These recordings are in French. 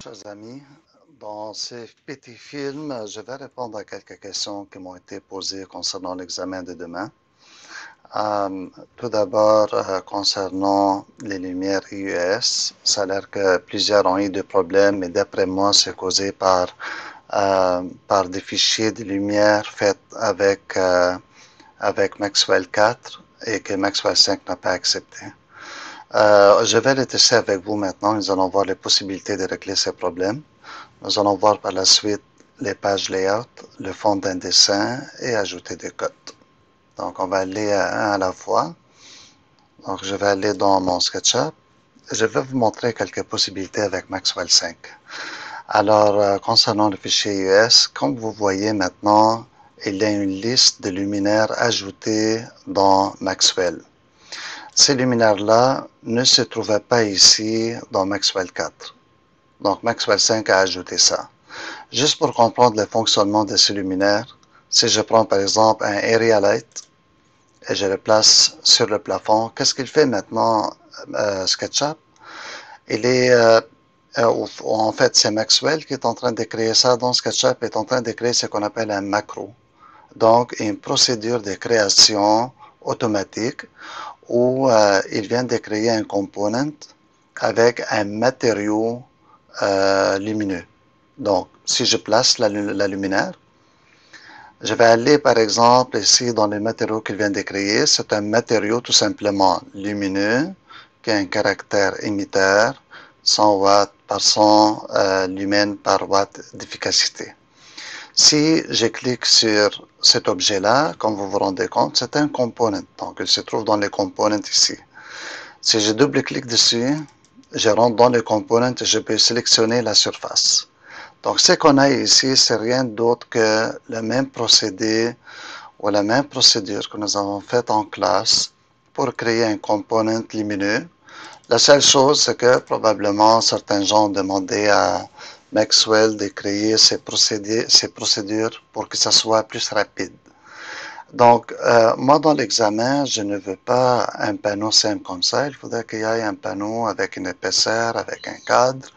Chers amis, dans ces petits films, je vais répondre à quelques questions qui m'ont été posées concernant l'examen de demain. Tout d'abord, concernant les lumières IES, ça a l'air que plusieurs ont eu des problèmes, et d'après moi, c'est causé par des fichiers de lumière faits avec Maxwell 4 et que Maxwell 5 n'a pas accepté. Je vais les tester avec vous maintenant. Nous allons voir les possibilités de régler ces problèmes. Nous allons voir par la suite les pages layout, le fond d'un dessin et ajouter des codes. Donc, on va aller un à la fois. Donc, je vais aller dans mon SketchUp. Je vais vous montrer quelques possibilités avec Maxwell 5. Alors, concernant le fichier US, comme vous voyez maintenant, il y a une liste de luminaires ajoutés dans Maxwell. Ces luminaires-là ne se trouvaient pas ici dans Maxwell 4. Donc, Maxwell 5 a ajouté ça. Juste pour comprendre le fonctionnement de ces luminaires, si je prends par exemple un Area Light et je le place sur le plafond, qu'est-ce qu'il fait maintenant SketchUp? Il est, en fait, c'est Maxwell qui est en train de créer ça, donc SketchUp est en train de créer ce qu'on appelle un macro. Donc, une procédure de création automatique où il vient de créer un component avec un matériau lumineux. Donc, si je place la luminaire, je vais aller par exemple ici dans les matériaux qu'il vient de créer. C'est un matériau tout simplement lumineux qui a un caractère émetteur 100 watts par 100 lumens par watt d'efficacité. Si je clique sur cet objet-là, comme vous vous rendez compte, c'est un component. Donc, il se trouve dans les components ici. Si je double-clique dessus, je rentre dans le component et je peux sélectionner la surface. Donc, ce qu'on a ici, c'est rien d'autre que le même procédé ou la même procédure que nous avons faite en classe pour créer un component lumineux. La seule chose, c'est que probablement certains gens ont demandé à Maxwell de créer ces procédures pour que ça soit plus rapide. Donc, moi, dans l'examen, je ne veux pas un panneau simple comme ça. Il faudrait qu'il y ait un panneau avec une épaisseur, avec un cadre.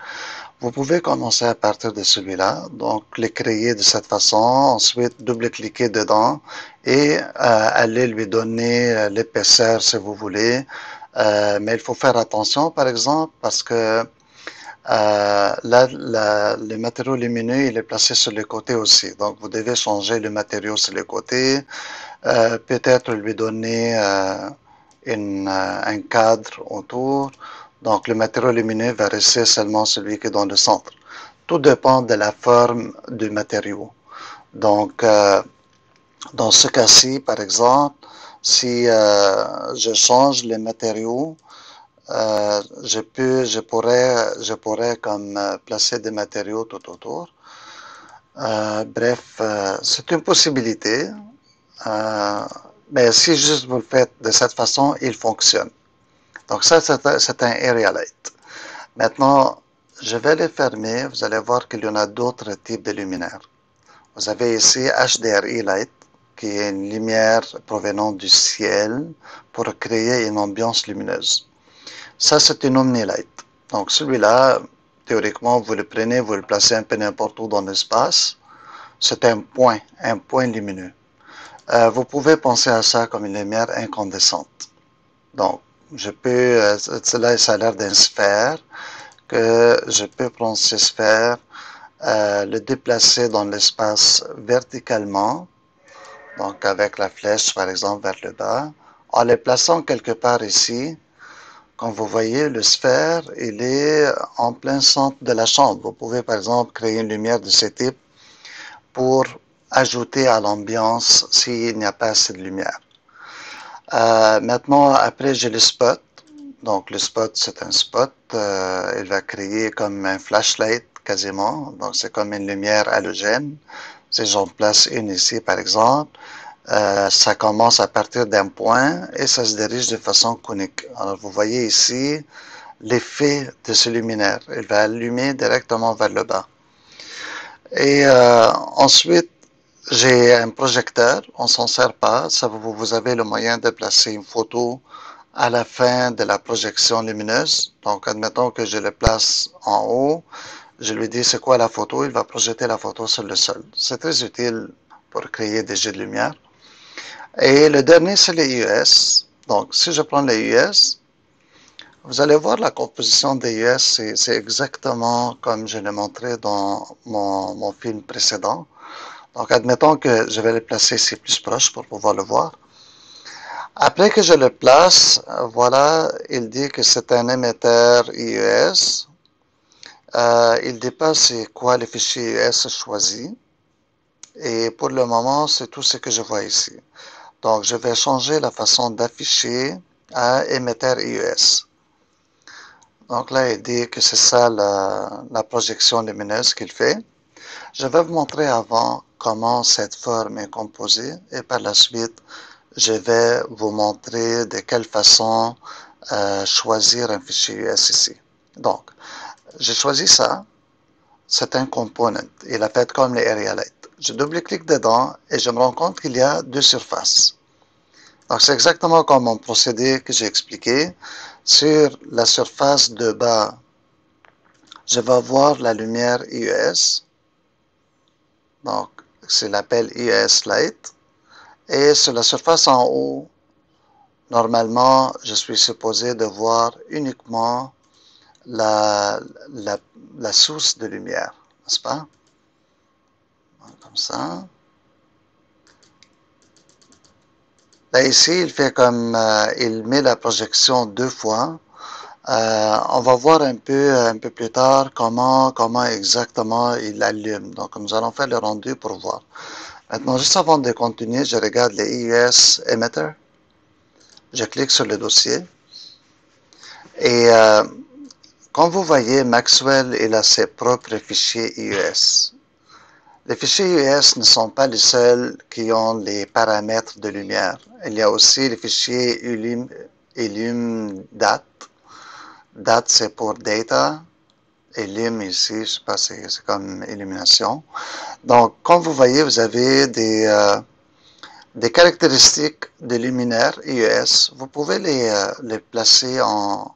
Vous pouvez commencer à partir de celui-là, donc le créer de cette façon, ensuite double-cliquer dedans et aller lui donner l'épaisseur si vous voulez. Mais il faut faire attention, par exemple, parce que là, le matériau lumineux, il est placé sur les côtés aussi. Donc, vous devez changer le matériau sur les côtés, peut-être lui donner un cadre autour. Donc, le matériau lumineux va rester seulement celui qui est dans le centre. Tout dépend de la forme du matériau. Donc, dans ce cas-ci, par exemple, si je change les matériaux, je pourrais comme placer des matériaux tout autour. Bref, c'est une possibilité. Mais si juste vous le faites de cette façon, il fonctionne. Donc ça, c'est un area light. Maintenant, je vais les fermer. Vous allez voir qu'il y en a d'autres types de luminaires. Vous avez ici HDRI light, qui est une lumière provenant du ciel pour créer une ambiance lumineuse. Ça, c'est une omnilight. Donc celui-là, théoriquement, vous le prenez, vous le placez un peu n'importe où dans l'espace. C'est un point lumineux. Vous pouvez penser à ça comme une lumière incandescente. Donc, je peux, cela ça a l'air d'une sphère, que je peux prendre cette sphère, le déplacer dans l'espace verticalement, donc avec la flèche par exemple vers le bas, en les plaçant quelque part ici. Comme vous voyez, le sphère, il est en plein centre de la chambre. Vous pouvez par exemple créer une lumière de ce type pour ajouter à l'ambiance s'il n'y a pas assez de lumière. Maintenant, après, j'ai le spot. Donc, le spot, c'est un spot. Il va créer comme un flashlight quasiment. Donc, c'est comme une lumière halogène. Si j'en place une ici, par exemple, ça commence à partir d'un point et ça se dirige de façon conique. Alors, vous voyez ici l'effet de ce luminaire. Il va allumer directement vers le bas. Et ensuite, j'ai un projecteur, on s'en sert pas, ça vous avez le moyen de placer une photo à la fin de la projection lumineuse. Donc, admettons que je le place en haut, Je lui dis c'est quoi la photo, il va projeter la photo sur le sol. C'est très utile pour créer des jets de lumière. Et le dernier, c'est les US. Donc, si je prends les US, vous allez voir la composition des US, c'est exactement comme je l'ai montré dans mon film précédent. Donc, admettons que je vais le placer ici plus proche pour pouvoir le voir. Après que je le place, voilà, il dit que c'est un émetteur IES. Il dit pas c'est quoi le fichier IES choisi. Et pour le moment, c'est tout ce que je vois ici. Donc, je vais changer la façon d'afficher à émetteur IES. Donc là, il dit que c'est ça la projection lumineuse qu'il fait. Je vais vous montrer avant comment cette forme est composée et par la suite, je vais vous montrer de quelle façon choisir un fichier US ici. Donc, j'ai choisi ça. C'est un component. Il a fait comme les area light. Je double-clique dedans et je me rends compte qu'il y a deux surfaces. Donc, c'est exactement comme mon procédé que j'ai expliqué. Sur la surface de bas, je vais voir la lumière IES. Donc, c'est l'appel IES Light. Et sur la surface en haut, normalement, je suis supposé de voir uniquement la, la, la source de lumière, n'est-ce pas? Comme ça. Là, ici, il fait comme, il met la projection deux fois. On va voir un peu plus tard comment exactement il allume. Donc, nous allons faire le rendu pour voir. Maintenant, juste avant de continuer, je regarde les IES Emitter. Je clique sur le dossier. Et comme vous voyez, Maxwell, il a ses propres fichiers IES. Les fichiers IES ne sont pas les seuls qui ont les paramètres de lumière. Il y a aussi les fichiers ILUM DAT. DAT, c'est pour Data. Et LUM ici, je sais pas, c'est comme illumination. Donc, comme vous voyez, vous avez des caractéristiques des luminaires IES. Vous pouvez les placer en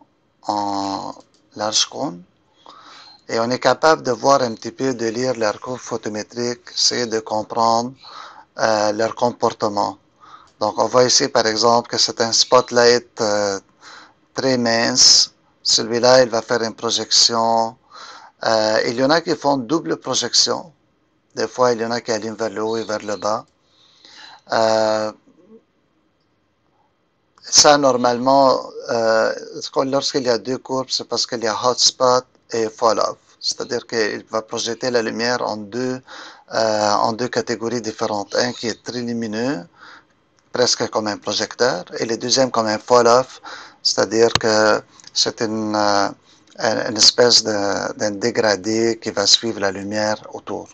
large cône. Et on est capable de voir un petit peu, de lire leur courbe photométrique, essayer de comprendre leur comportement. Donc, on voit ici, par exemple, que c'est un spotlight très mince. Celui-là, il va faire une projection. Il y en a qui font double projection. Des fois, il y en a qui allument vers le haut et vers le bas. Ça, normalement, lorsqu'il y a deux courbes, c'est parce qu'il y a hotspot et fall-off. C'est-à-dire qu'il va projeter la lumière en deux catégories différentes. Un qui est très lumineux, presque comme un projecteur, et le deuxième comme un fall-off, c'est-à-dire que c'est une espèce d'un dégradé qui va suivre la lumière autour.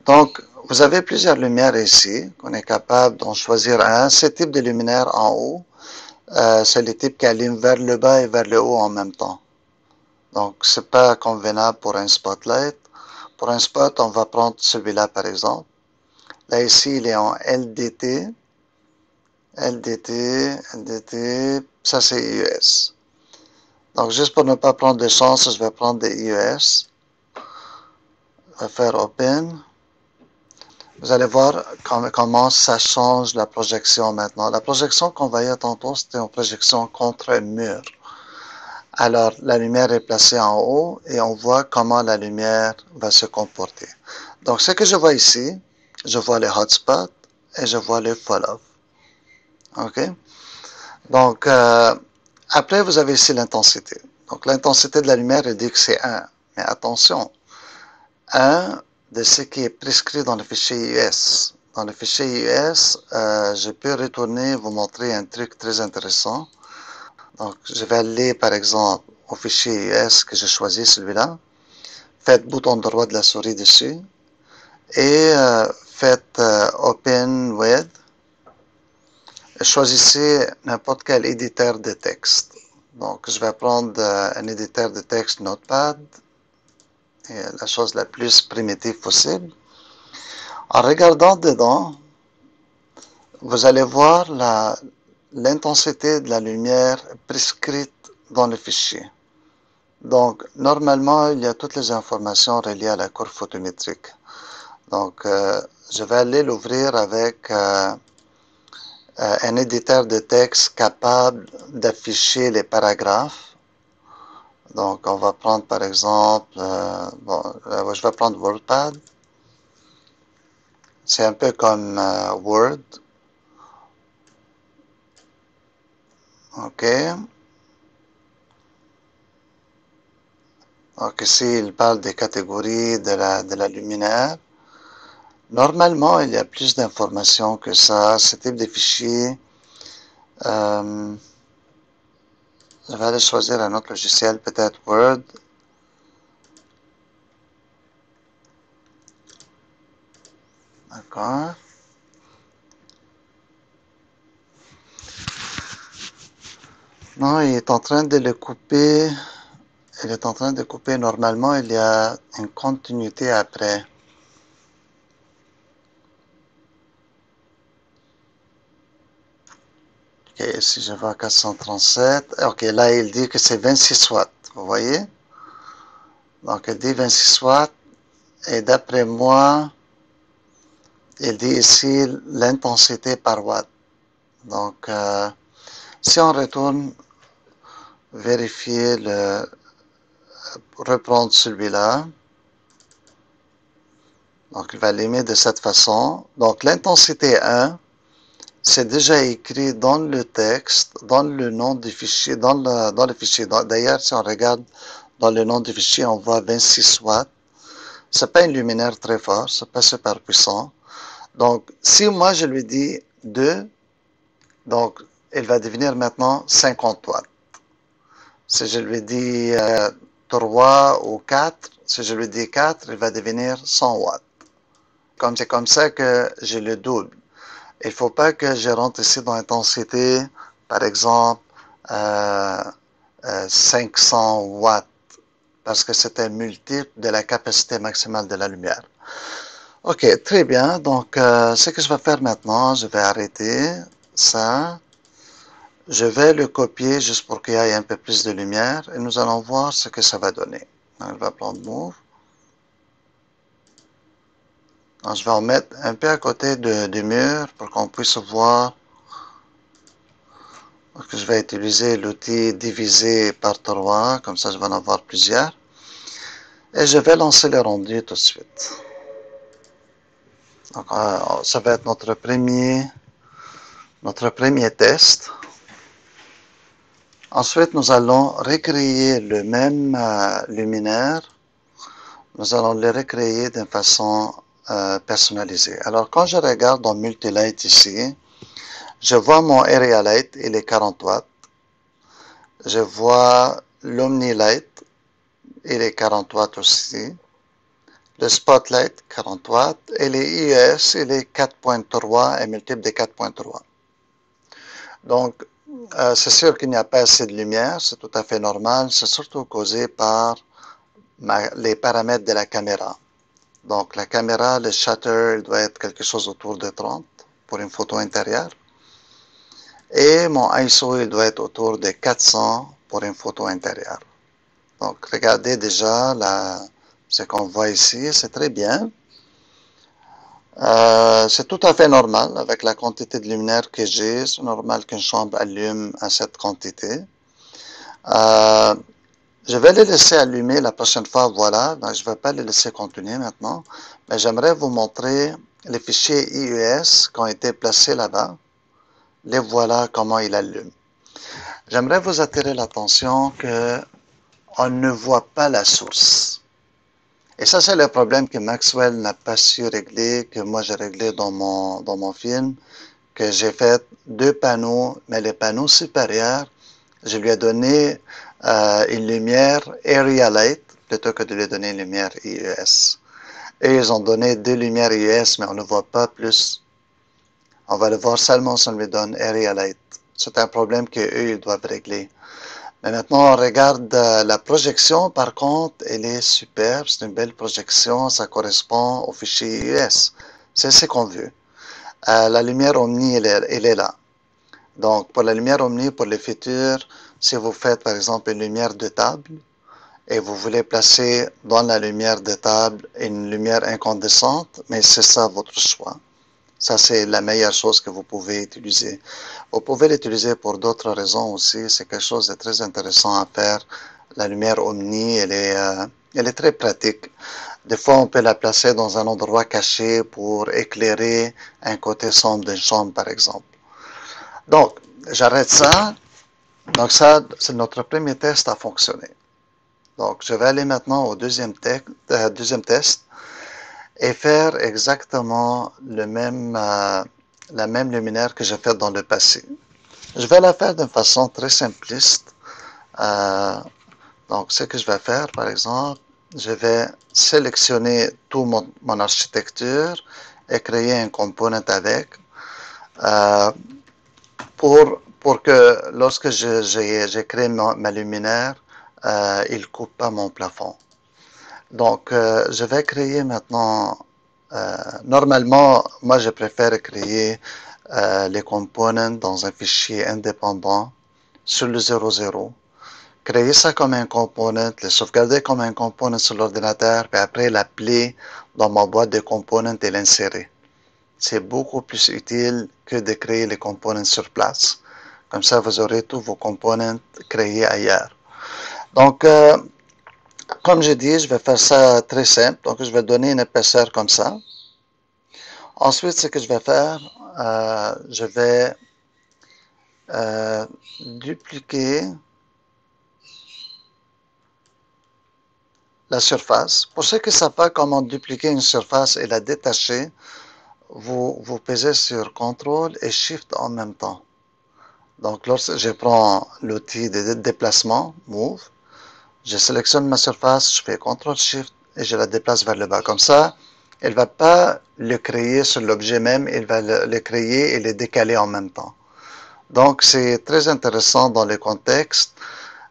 Donc, vous avez plusieurs lumières ici, qu'on est capable d'en choisir un. Ce type de luminaire en haut, c'est les types qui allument vers le bas et vers le haut en même temps. Donc, c'est pas convenable pour un spotlight. Pour un spot, on va prendre celui-là par exemple. Là ici, il est en LDT. LDT, ça c'est IES. Donc, juste pour ne pas prendre de chance, je vais prendre des IES. Je vais faire Open. Vous allez voir comment ça change la projection maintenant. La projection qu'on voyait tantôt, c'était une projection contre un mur. Alors, la lumière est placée en haut et on voit comment la lumière va se comporter. Donc, ce que je vois ici, je vois les hotspots et je vois les fall-off. OK? Donc, après, vous avez ici l'intensité. Donc, l'intensité de la lumière, elle dit que c'est 1. Mais attention, 1 de ce qui est prescrit dans le fichier US. Dans le fichier US, je peux retourner vous montrer un truc très intéressant. Donc, je vais aller, par exemple, au fichier US que j'ai choisi, celui-là. Faites bouton droit de la souris dessus. Et faites Open with. Choisissez n'importe quel éditeur de texte. Donc, je vais prendre un éditeur de texte Notepad. Et la chose la plus primitive possible. En regardant dedans, vous allez voir l'intensité de la lumière prescrite dans le fichier. Donc, normalement, il y a toutes les informations reliées à la courbe photométrique. Donc, je vais aller l'ouvrir avec un éditeur de texte capable d'afficher les paragraphes. Donc, on va prendre par exemple, je vais prendre WordPad. C'est un peu comme Word. OK. Donc ici, il parle des catégories de la luminaire. Normalement, il y a plus d'informations que ça. Ce type de fichier, euh, je vais aller choisir un autre logiciel, peut-être Word. D'accord. Non, il est en train de le couper. Il est en train de couper. Normalement, il y a une continuité après. Ok, si je vais à 437. Ok, là, il dit que c'est 26 watts. Vous voyez? Donc, il dit 26 watts. Et d'après moi, il dit ici l'intensité par watt. Donc, si on retourne vérifier reprendre celui-là, donc il va l'aimer de cette façon. Donc, l'intensité 1, c'est déjà écrit dans le texte, dans le nom du fichier, dans le fichier. D'ailleurs, si on regarde dans le nom du fichier, on voit 26 watts. C'est pas un luminaire très fort, c'est pas super puissant. Donc, si moi je lui dis 2, donc il va devenir maintenant 50 watts. Si je lui dis 3 ou 4, si je lui dis 4, il va devenir 100 watts. C'est comme ça que j'ai le double. Il ne faut pas que je rentre ici dans l'intensité, par exemple, euh, 500 watts, parce que c'est un multiple de la capacité maximale de la lumière. Ok, très bien. Donc, ce que je vais faire maintenant, je vais arrêter ça. Je vais le copier juste pour qu'il y ait un peu plus de lumière et nous allons voir ce que ça va donner. Donc, je vais prendre Move. Donc, je vais en mettre un peu à côté du mur pour qu'on puisse voir. Donc, je vais utiliser l'outil diviser par 3, comme ça je vais en avoir plusieurs. Et je vais lancer le rendu tout de suite. Donc, ça va être notre premier test. Ensuite, nous allons recréer le même luminaire. Nous allons le recréer d'une façon personnalisée. Alors, quand je regarde dans Multilight ici, je vois mon Area Light, il est 40 watts. Je vois l'Omnilight, il est 40 watts aussi. Le Spotlight, 40 watts. Et les IES, il est 4.3, un multiple de 4.3. Donc, c'est sûr qu'il n'y a pas assez de lumière, c'est tout à fait normal. C'est surtout causé par les paramètres de la caméra. Donc, la caméra, le shutter, il doit être quelque chose autour de 30 pour une photo intérieure. Et mon ISO, il doit être autour de 400 pour une photo intérieure. Donc, regardez déjà ce qu'on voit ici, c'est très bien. C'est tout à fait normal avec la quantité de lumière que j'ai. C'est normal qu'une chambre allume à cette quantité. Euh, je vais les laisser allumer la prochaine fois, voilà. Donc, je ne vais pas les laisser continuer maintenant. Mais j'aimerais vous montrer les fichiers IES qui ont été placés là-bas. Les voilà comment ils allument. J'aimerais vous attirer l'attention que on ne voit pas la source. Et ça, c'est le problème que Maxwell n'a pas su régler, que moi j'ai réglé dans mon film, que j'ai fait deux panneaux, mais les panneaux supérieurs, je lui ai donné une lumière Area Light plutôt que de lui donner une lumière IES. Et ils ont donné deux lumières IES, mais on ne voit pas plus. On va le voir seulement si on lui donne Area Light. C'est un problème qu'eux, ils doivent régler. Mais maintenant, on regarde la projection. Par contre, elle est superbe. C'est une belle projection. Ça correspond au fichier IES. C'est ce qu'on veut. La lumière Omni, elle est là. Donc, pour la lumière Omni, pour le futur, si vous faites, par exemple, une lumière de table, et vous voulez placer dans la lumière de table une lumière incandescente, mais c'est ça votre choix. Ça, c'est la meilleure chose que vous pouvez utiliser. Vous pouvez l'utiliser pour d'autres raisons aussi. C'est quelque chose de très intéressant à faire. La lumière omni, elle est très pratique. Des fois, on peut la placer dans un endroit caché pour éclairer un côté sombre d'une chambre, par exemple. Donc, j'arrête ça. Donc, ça, c'est notre premier test à fonctionner. Donc, je vais aller maintenant au deuxième test et faire exactement la même luminaire que j'ai faite dans le passé. Je vais la faire d'une façon très simpliste. Euh, donc, ce que je vais faire, par exemple, je vais sélectionner toute mon architecture et créer un component avec euh, pour que lorsque j'ai créé ma luminaire, il coupe pas mon plafond. Donc, je vais créer maintenant. Normalement, moi, je préfère créer les components dans un fichier indépendant sur le 00. Créer ça comme un component, le sauvegarder comme un component sur l'ordinateur, puis après l'appeler dans ma boîte de components et l'insérer. C'est beaucoup plus utile que de créer les components sur place. Comme ça, vous aurez tous vos components créés ailleurs. Donc, comme j'ai dit, je vais faire ça très simple. Donc, je vais donner une épaisseur comme ça. Ensuite, ce que je vais faire, je vais dupliquer la surface. Pour ceux qui ne savent pas comment dupliquer une surface et la détacher, vous pesez sur CTRL et SHIFT en même temps. Donc, lorsque je prends l'outil de déplacement, Move, je sélectionne ma surface, je fais CTRL-SHIFT et je la déplace vers le bas. Comme ça, elle ne va pas le créer sur l'objet même, elle va le créer et le décaler en même temps. Donc, c'est très intéressant dans le contexte.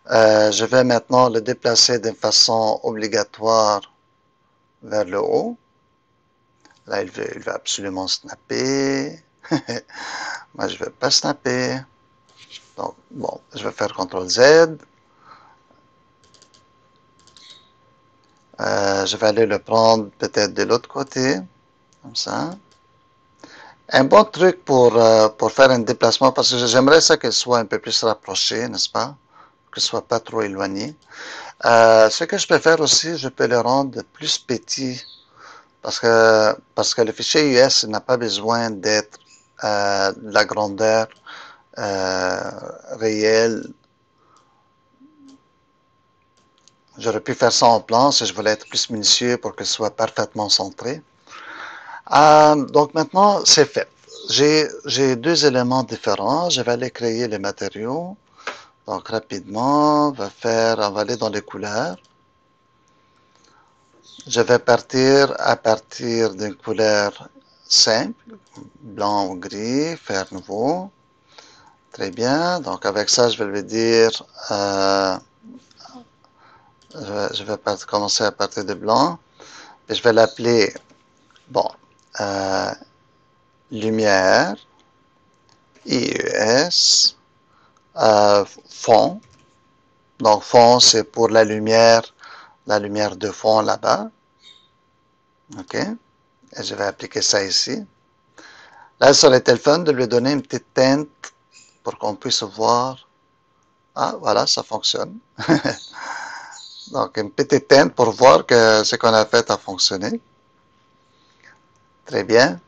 Je vais maintenant le déplacer d'une façon obligatoire vers le haut. Là, il veut absolument snapper. Moi, je ne veux pas snapper. Donc, bon, je vais faire CTRL-Z. Je vais aller le prendre peut-être de l'autre côté, comme ça. Un bon truc pour faire un déplacement, parce que j'aimerais ça qu'elle soit un peu plus rapprochée, n'est-ce pas? Que ce soit pas trop éloigné. Ce que je peux faire aussi, je peux le rendre plus petit, parce que le fichier US n'a pas besoin d'être la grandeur réelle. J'aurais pu faire ça en plan si je voulais être plus minutieux pour que ce soit parfaitement centré. Donc maintenant, c'est fait. J'ai deux éléments différents. Je vais aller créer les matériaux. Donc rapidement, on va aller dans les couleurs. Je vais partir à partir d'une couleur simple, blanc ou gris, faire nouveau. Très bien. Donc avec ça, je vais lui dire, je vais commencer à partir de blanc. Et je vais l'appeler, bon, lumière, IES, fond. Donc fond, c'est pour la lumière de fond là-bas. OK. Et je vais appliquer ça ici. Là, ça aurait été le fun de lui donner une petite teinte pour qu'on puisse voir. Ah, voilà, ça fonctionne. Donc, une petite teinte pour voir que ce qu'on a fait a fonctionné. Très bien.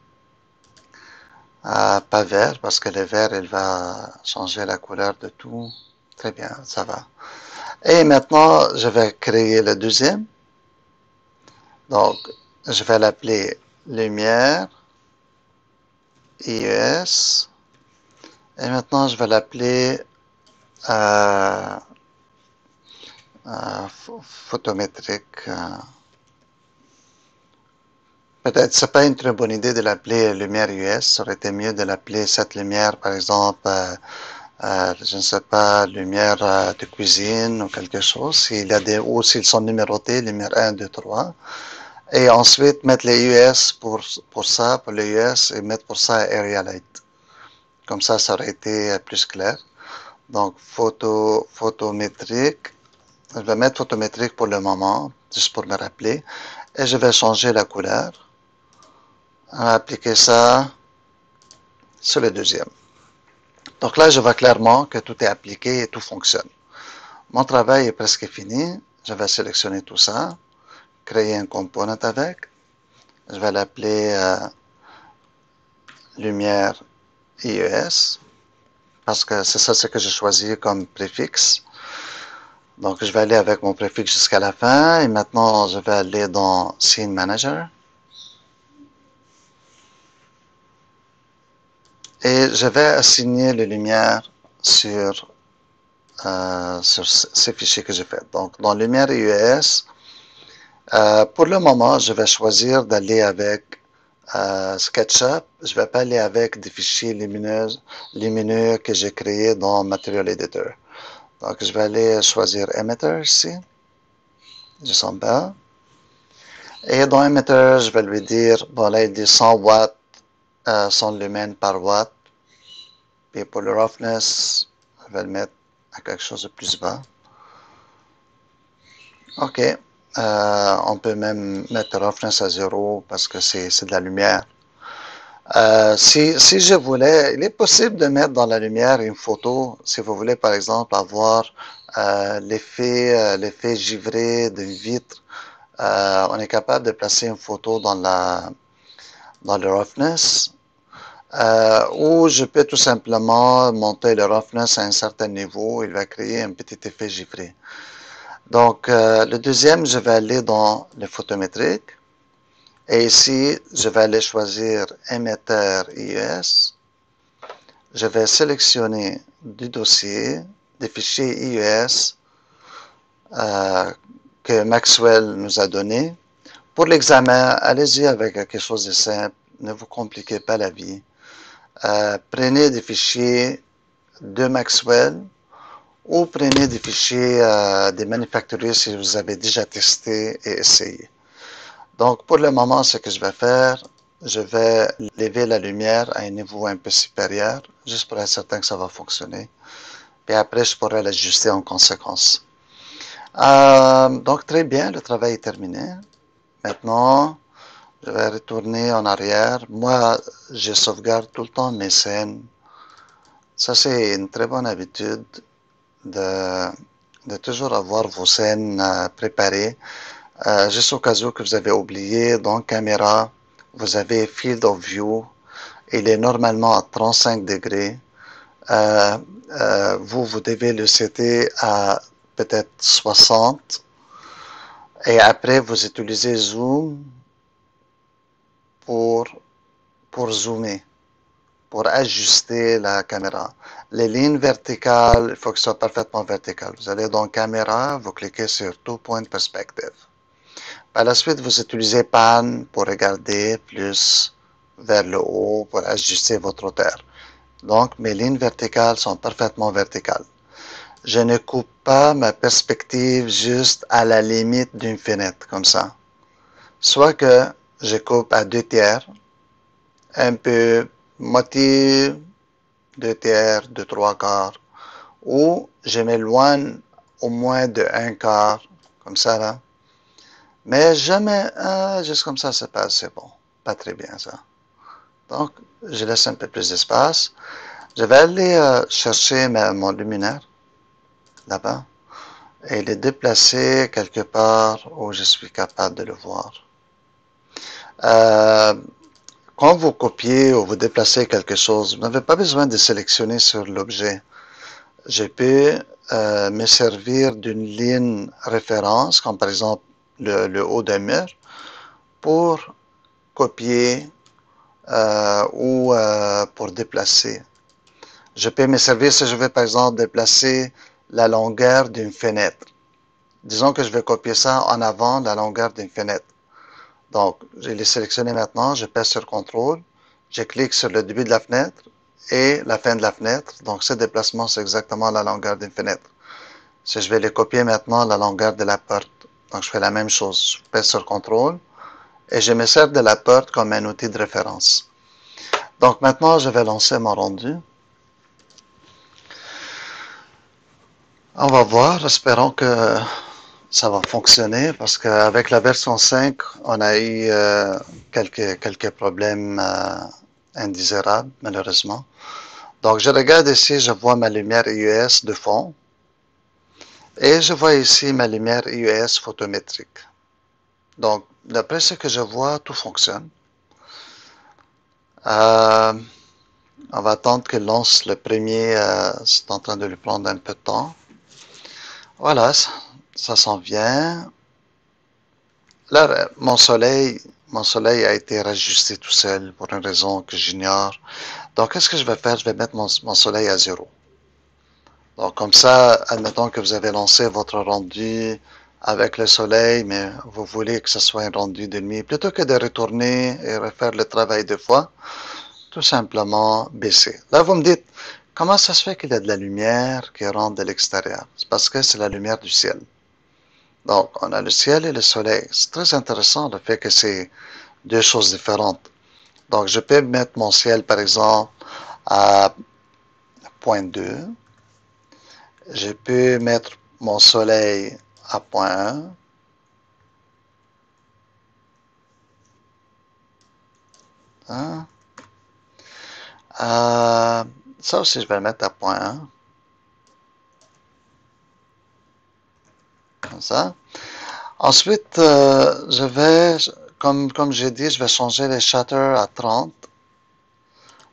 Pas vert, parce que le vert, il va changer la couleur de tout. Très bien, ça va. Et maintenant, je vais créer le deuxième. Donc, je vais l'appeler lumière, IES. Et maintenant, je vais l'appeler photométrique. Peut-être c'est pas une très bonne idée de l'appeler lumière US. Ça aurait été mieux de l'appeler cette lumière, par exemple, je ne sais pas, lumière de cuisine ou quelque chose. Ou s'ils sont numérotés, lumière 1, 2, 3. Et ensuite, mettre les US pour ça, pour les US, et mettre pour ça Area Light. Comme ça aurait été plus clair. Donc, photométrique. Je vais mettre photométrique pour le moment, juste pour me rappeler. Et je vais changer la couleur. On va appliquer ça sur le deuxième. Donc là, je vois clairement que tout est appliqué et tout fonctionne. Mon travail est presque fini. Je vais sélectionner tout ça, créer un component avec. Je vais l'appeler lumière IES parce que c'est ça ce que j'ai choisi comme préfixe. Donc, je vais aller avec mon préfixe jusqu'à la fin. Et maintenant, je vais aller dans Scene Manager. Et je vais assigner les lumières sur ces fichiers que j'ai fait. Donc, dans Lumière IES, pour le moment, je vais choisir d'aller avec SketchUp. Je ne vais pas aller avec des fichiers lumineux que j'ai créés dans Material Editor. Donc, je vais aller choisir Emitter ici. Je sens bien. Et dans Emitter, je vais lui dire, bon là, il dit 100 watts, 100 lumens par watt. Et pour le roughness, je vais le mettre à quelque chose de plus bas. OK. On peut même mettre le roughness à 0 parce que c'est de la lumière. Si je voulais, il est possible de mettre dans la lumière une photo, si vous voulez par exemple avoir l'effet givré d'une vitre. On est capable de placer une photo dans le roughness. Ou je peux tout simplement monter le roughness à un certain niveau, il va créer un petit effet givré. Donc, le deuxième, je vais aller dans le photométrique. Et ici, je vais aller choisir émetteur IES. Je vais sélectionner du dossier, des fichiers IES que Maxwell nous a donné. Pour l'examen, allez-y avec quelque chose de simple. Ne vous compliquez pas la vie. Prenez des fichiers de Maxwell ou prenez des fichiers des manufacturiers si vous avez déjà testé et essayé. Donc, pour le moment, ce que je vais faire, je vais lever la lumière à un niveau un peu supérieur, juste pour être certain que ça va fonctionner. Puis après, je pourrai l'ajuster en conséquence. Donc, très bien, le travail est terminé. Maintenant, je vais retourner en arrière. Moi, je sauvegarde tout le temps mes scènes. Ça, c'est une très bonne habitude de toujours avoir vos scènes préparées. Juste au cas où que vous avez oublié, dans Caméra, vous avez Field of View. Il est normalement à 35 degrés. Vous devez le setter à peut-être 60. Et après, vous utilisez Zoom pour zoomer, pour ajuster la caméra. Les lignes verticales, il faut que ce soit parfaitement vertical. Vous allez dans Caméra, vous cliquez sur Two Point Perspective. Par la suite, vous utilisez Pan pour regarder plus vers le haut, pour ajuster votre hauteur. Donc, mes lignes verticales sont parfaitement verticales. Je ne coupe pas ma perspective juste à la limite d'une fenêtre, comme ça. Soit que je coupe à 2/3, un peu moitié, 2/3, 2/3, ou je m'éloigne au moins de 1/4, comme ça là. Mais jamais, juste comme ça, c'est pas assez bon. Pas très bien ça. Donc, je laisse un peu plus d'espace. Je vais aller chercher mon luminaire, là-bas, et le déplacer quelque part où je suis capable de le voir. Quand vous copiez ou vous déplacez quelque chose, vous n'avez pas besoin de sélectionner sur l'objet. Je peux me servir d'une ligne référence, comme par exemple le haut d'un mur, pour copier ou pour déplacer. Je peux me servir si je veux par exemple déplacer la longueur d'une fenêtre. Disons que je vais copier ça en avant, la longueur d'une fenêtre. Donc, je l'ai sélectionné maintenant, je pèse sur CTRL, je clique sur le début de la fenêtre et la fin de la fenêtre. Donc, ce déplacement, c'est exactement la longueur d'une fenêtre. Si je vais les copier maintenant, la longueur de la porte. Donc, je fais la même chose. Je pèse sur CTRL et je me sers de la porte comme un outil de référence. Donc, maintenant, je vais lancer mon rendu. On va voir, espérons que ça va fonctionner parce qu'avec la version 5, on a eu quelques problèmes indésirables, malheureusement. Donc, je regarde ici, je vois ma lumière IES de fond et je vois ici ma lumière IES photométrique. Donc, d'après ce que je vois, tout fonctionne. Euh, on va attendre qu'il lance le premier. C'est en train de lui prendre un peu de temps. Voilà, ça s'en vient. Là, mon soleil a été rajusté tout seul pour une raison que j'ignore. Donc, qu'est-ce que je vais faire? Je vais mettre mon soleil à zéro. Donc, comme ça, admettons que vous avez lancé votre rendu avec le soleil, mais vous voulez que ce soit un rendu de nuit. Plutôt que de retourner et refaire le travail deux fois, tout simplement baisser. Là, vous me dites, comment ça se fait qu'il y a de la lumière qui rentre de l'extérieur? C'est parce que c'est la lumière du ciel. Donc, on a le ciel et le soleil. C'est très intéressant le fait que c'est deux choses différentes. Donc, je peux mettre mon ciel, par exemple, à 0.2. Je peux mettre mon soleil à 0.1. Hein? Ça aussi, je vais le mettre à 0.1. Comme ça. Ensuite, je vais, comme j'ai dit, je vais changer les shutters à 30.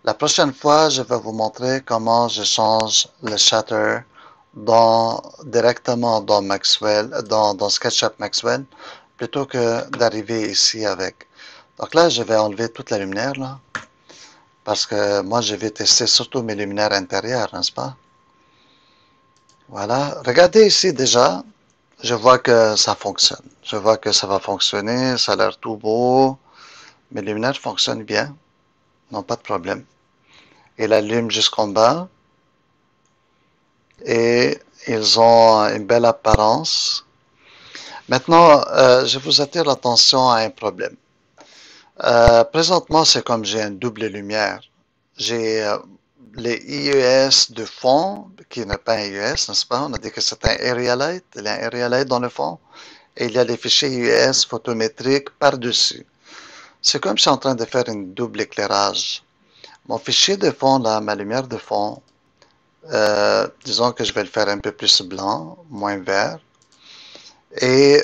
La prochaine fois, je vais vous montrer comment je change le shutter directement dans Maxwell, dans SketchUp Maxwell, plutôt que d'arriver ici avec. Donc là, je vais enlever toute la lumière, là, parce que moi, je vais tester surtout mes luminaires intérieures, n'est-ce pas? Voilà. Regardez ici déjà, je vois que ça fonctionne. Je vois que ça va fonctionner, ça a l'air tout beau. Mes luminaires fonctionnent bien, non pas de problème. Il allume jusqu'en bas et ils ont une belle apparence. Maintenant, je vous attire l'attention à un problème. Présentement, c'est comme j'ai une double lumière. J'ai les IES de fond, qui n'est pas un IES, n'est-ce pas? On a dit que c'est un area light. Il y a un area light dans le fond. Et il y a les fichiers IES photométriques par-dessus. C'est comme si je suis en train de faire un double éclairage. Mon fichier de fond, là, ma lumière de fond, disons que je vais le faire un peu plus blanc, moins vert. Et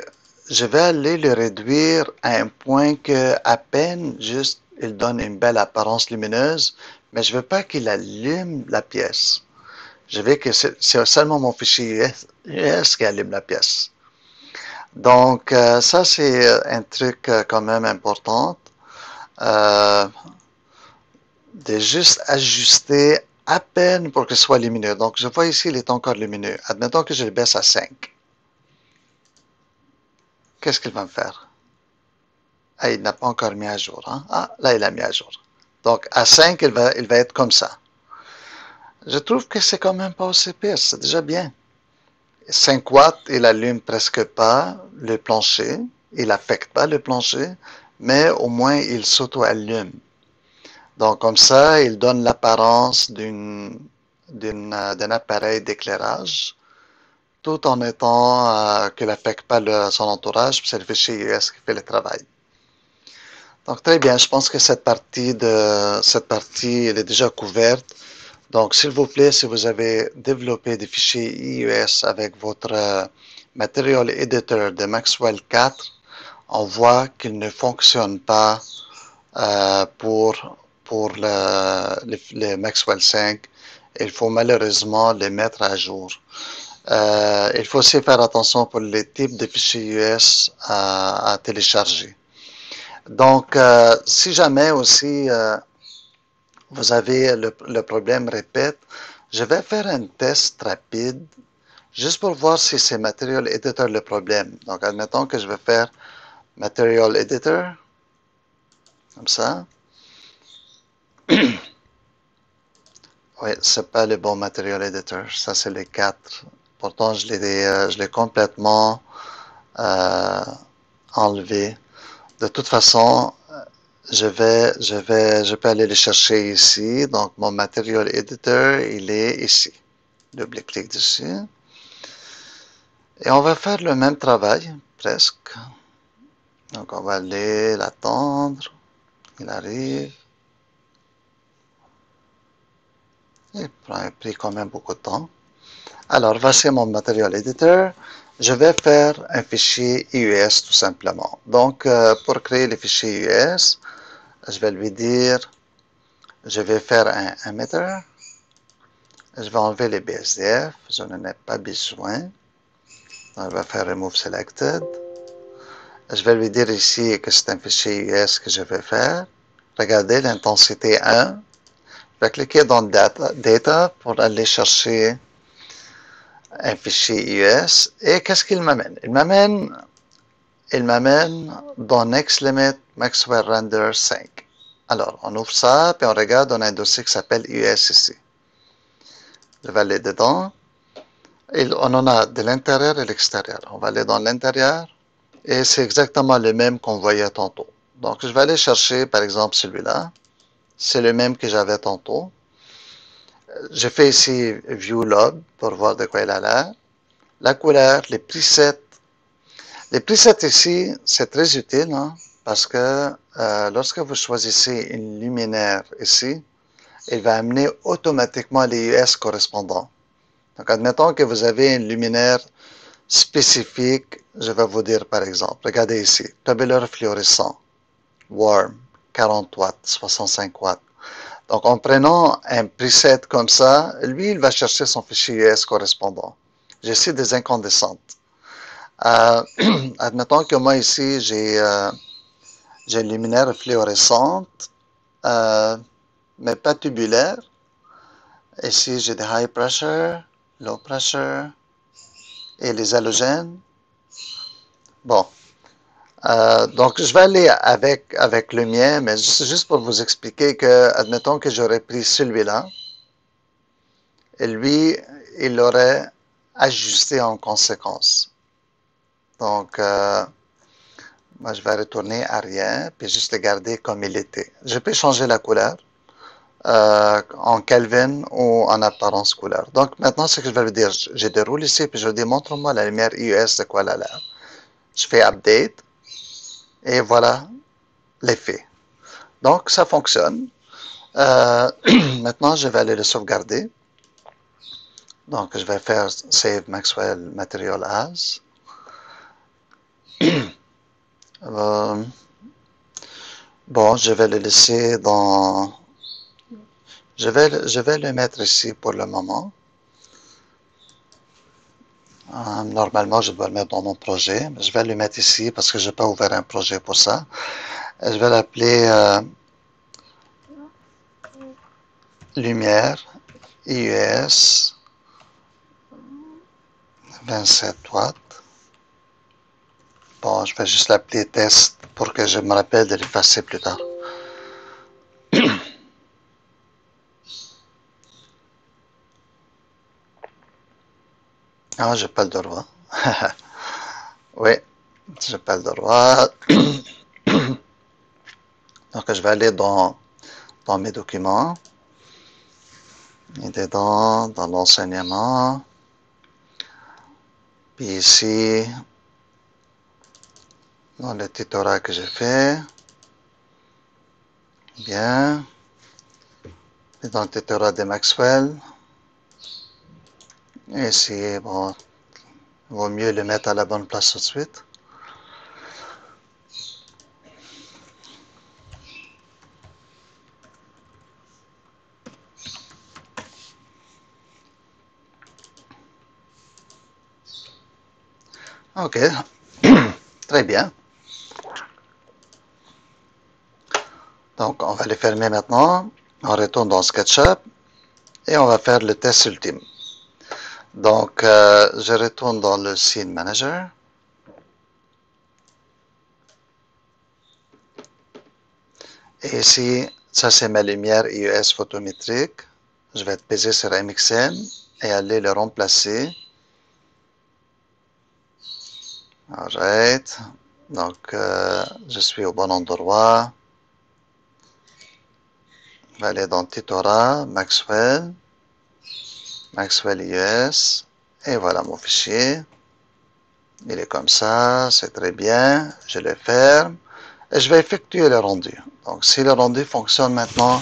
je vais aller le réduire à un point que à peine juste il donne une belle apparence lumineuse, mais je veux pas qu'il allume la pièce. Je veux que c'est seulement mon fichier US qui allume la pièce. Donc ça c'est un truc quand même important. Euh, de juste ajuster à peine pour que ce soit lumineux. Donc je vois ici il est encore lumineux. Admettons que je le baisse à 5. Qu'est-ce qu'il va me faire? Ah, il n'a pas encore mis à jour. Hein? Ah, là, il a mis à jour. Donc, à 5, il va être comme ça. Je trouve que c'est quand même pas aussi pire. C'est déjà bien. 5 watts, il allume presque pas le plancher. Il n'affecte pas le plancher, mais au moins, il s'auto-allume. Donc, comme ça, il donne l'apparence d'un appareil d'éclairage, tout en étant qu'il n'affecte pas son entourage, puis c'est le fichier US qui fait le travail. Donc, très bien. Je pense que cette partie, elle est déjà couverte. Donc, s'il vous plaît, si vous avez développé des fichiers IES avec votre Material Editor de Maxwell 4, on voit qu'il ne fonctionne pas pour le Maxwell 5. Il faut malheureusement les mettre à jour. Il faut aussi faire attention pour les types de fichiers IES à télécharger. Donc, si jamais aussi vous avez le problème répète, je vais faire un test rapide juste pour voir si c'est Material Editor le problème. Donc, admettons que je vais faire Material Editor, comme ça. Oui, c'est pas le bon Material Editor. Ça, c'est les 4. Pourtant, je l'ai complètement euh, enlevé. De toute façon, je peux aller le chercher ici. Donc, mon Material Editor, il est ici. Double-clic dessus. Et on va faire le même travail, presque. Donc on va aller l'attendre. Il arrive. Il prend pris quand même beaucoup de temps. Alors, voici mon Material Editor. Je vais faire un fichier IES tout simplement. Donc, pour créer le fichier IES, je vais lui dire, je vais faire un emitter. Je vais enlever les BSDF, je n'en ai pas besoin. Donc, je vais faire Remove Selected. Je vais lui dire ici que c'est un fichier IES que je vais faire. Regardez l'intensité 1. Je vais cliquer dans Data pour aller chercher un fichier IES. Et qu'est-ce qu'il m'amène? Il m'amène dans NextLimit Maxwell Render 5. Alors, on ouvre ça, puis on regarde, on a un dossier qui s'appelle IES ici. Je vais aller dedans. Et on en a de l'intérieur et de l'extérieur. On va aller dans l'intérieur. Et c'est exactement le même qu'on voyait tantôt. Donc, je vais aller chercher, par exemple, celui-là. C'est le même que j'avais tantôt. Je fais ici View Log pour voir de quoi il a l'air. La couleur, les presets. Les presets ici, c'est très utile, hein, parce que lorsque vous choisissez une luminaire ici, il va amener automatiquement les US correspondants. Donc, admettons que vous avez une luminaire spécifique, je vais vous dire par exemple, regardez ici, tabular fluorescent, warm, 40 watts, 65 watts. Donc, en prenant un preset comme ça, lui, il va chercher son fichier US correspondant. J'ai ici des incandescentes. Admettons que moi ici, j'ai une luminaire fluorescente, mais pas tubulaire. Ici, j'ai des high pressure, low pressure et les halogènes. Bon, donc je vais aller avec le mien, mais c'est juste pour vous expliquer que, admettons que j'aurais pris celui-là, et lui, il l'aurait ajusté en conséquence. Donc, moi, je vais retourner arrière, puis juste le garder comme il était. Je peux changer la couleur en Kelvin ou en apparence couleur. Donc, maintenant, ce que je vais lui dire, je déroule ici, puis je lui dis, montre-moi la lumière IES de quoi elle a l'air. Je fais Update, et voilà l'effet. Donc, ça fonctionne. Maintenant, je vais aller le sauvegarder. Donc, je vais faire Save Maxwell Material As. Bon, je vais le laisser dans... Je vais le mettre ici pour le moment. Normalement, je dois le mettre dans mon projet. Mais je vais le mettre ici parce que je n'ai pas ouvert un projet pour ça. Je vais l'appeler Lumière IES 27 watts. Bon, je vais juste l'appeler Test pour que je me rappelle de l'effacer plus tard. Ah, j'ai pas le droit. Oui, j'ai pas le droit. Donc, je vais aller dans mes documents. Et dedans, dans l'enseignement. Puis ici, dans le tutorat que j'ai fait. Bien. Et dans le tutorat de Maxwell. Et ici, bon, il vaut mieux le mettre à la bonne place tout de suite. OK. Très bien. Donc, on va les fermer maintenant. On retourne dans SketchUp et on va faire le test ultime. Donc, je retourne dans le Scene Manager. Et ici, ça c'est ma lumière IES photométrique. Je vais peser sur MXN et aller le remplacer. Alright. Donc, je suis au bon endroit. Je vais aller dans Tutora, Maxwell IES. Et voilà mon fichier. Il est comme ça, c'est très bien. Je le ferme et je vais effectuer le rendu. Donc, si le rendu fonctionne maintenant,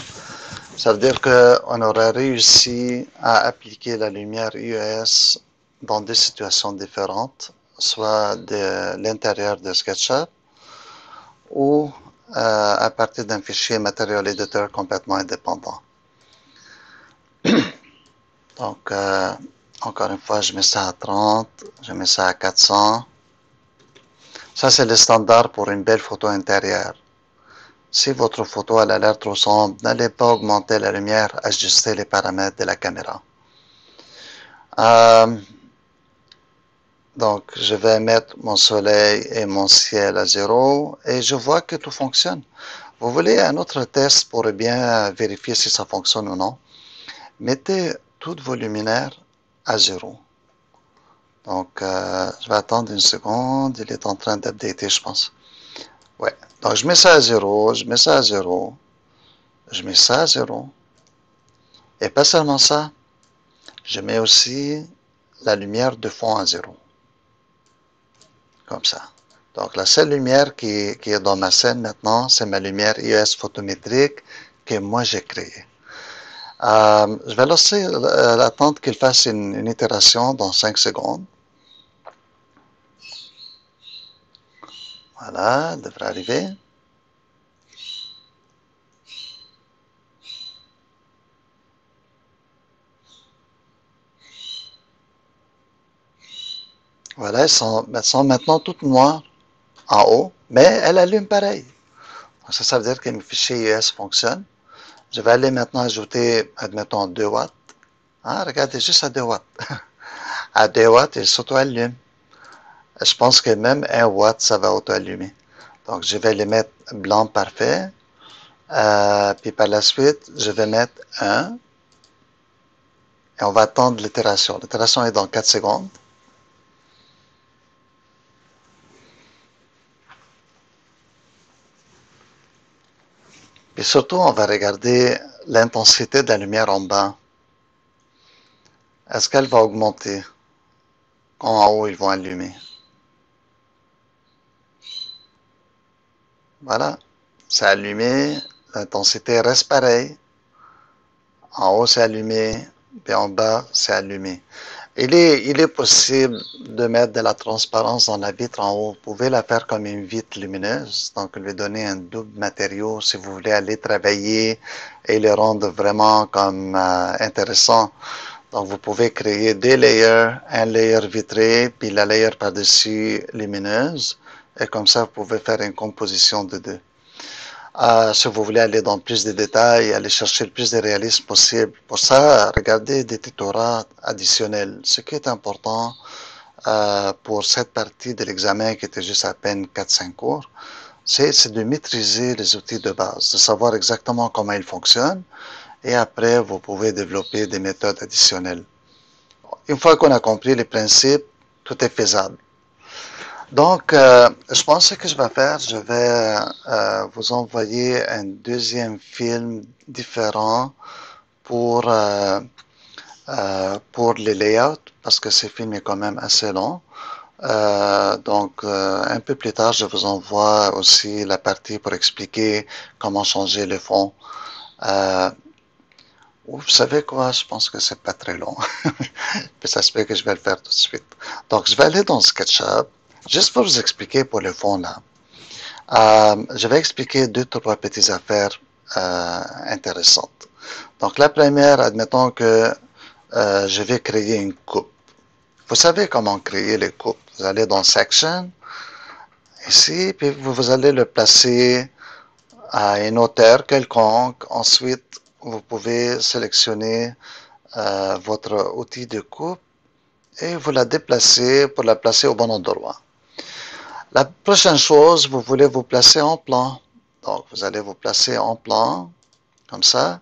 ça veut dire qu'on aurait réussi à appliquer la lumière UES dans des situations différentes, soit de l'intérieur de SketchUp ou à partir d'un fichier Material Editor complètement indépendant. Donc, encore une fois, je mets ça à 30, je mets ça à 400. Ça, c'est le standard pour une belle photo intérieure. Si votre photo a l'air trop sombre, n'allez pas augmenter la lumière, ajustez les paramètres de la caméra. Euh, donc, je vais mettre mon soleil et mon ciel à 0 et je vois que tout fonctionne. Vous voulez un autre test pour bien vérifier si ça fonctionne ou non? Mettez toutes vos luminaires à 0. Donc, je vais attendre une seconde. Il est en train d'updater, je pense. Ouais. Donc, je mets ça à 0, je mets ça à 0, je mets ça à 0. Et pas seulement ça, je mets aussi la lumière de fond à 0. Comme ça. Donc, la seule lumière qui est dans ma scène maintenant, c'est ma lumière IES photométrique que moi j'ai créée. Je vais laisser attendre qu'il fasse une itération dans 5 secondes. Voilà, elle devrait arriver. Voilà, elles sont maintenant toutes noires en haut, mais elles allument pareil. Donc ça veut dire que mes fichiers IES fonctionnent. Je vais aller maintenant ajouter, admettons, 2 watts. Ah, regardez, juste à 2 watts. À 2 watts, il s'auto-allume. Je pense que même 1 watt, ça va auto-allumer. Donc, je vais les mettre blanc parfait. Puis par la suite, je vais mettre 1. Et on va attendre l'itération. L'itération est dans 4 secondes. Puis surtout, on va regarder l'intensité de la lumière en bas. Est-ce qu'elle va augmenter quand en haut, ils vont allumer? Voilà. C'est allumé. L'intensité reste pareille. En haut, c'est allumé. Puis en bas, c'est allumé. Il est possible de mettre de la transparence dans la vitre en haut. Vous pouvez la faire comme une vitre lumineuse, donc lui donner un double matériau si vous voulez aller travailler et le rendre vraiment comme intéressant. Donc vous pouvez créer deux layers, un layer vitré, puis la layer par-dessus lumineuse, et comme ça vous pouvez faire une composition de deux. Si vous voulez aller dans plus de détails, aller chercher le plus de réalisme possible, pour ça, regardez des tutorats additionnels. Ce qui est important pour cette partie de l'examen qui était juste à peine 4-5 cours, c'est de maîtriser les outils de base, de savoir exactement comment ils fonctionnent, et après, vous pouvez développer des méthodes additionnelles. Une fois qu'on a compris les principes, tout est faisable. Donc, je pense que je vais faire, je vais vous envoyer un deuxième film différent pour les layouts, parce que ce film est quand même assez long. Donc, un peu plus tard, je vous envoie aussi la partie pour expliquer comment changer le fond. Vous savez quoi, je pense que c'est pas très long. Puis ça se peut que je vais le faire tout de suite. Donc, je vais aller dans SketchUp, juste pour vous expliquer pour le fond là. Je vais expliquer deux, trois petites affaires intéressantes. Donc, la première, admettons que je vais créer une coupe. Vous savez comment créer les coupes. Vous allez dans Section, ici, puis vous allez le placer à une hauteur quelconque. Ensuite, vous pouvez sélectionner votre outil de coupe et vous la déplacez pour la placer au bon endroit. La prochaine chose, vous voulez vous placer en plan. Donc, vous allez vous placer en plan, comme ça.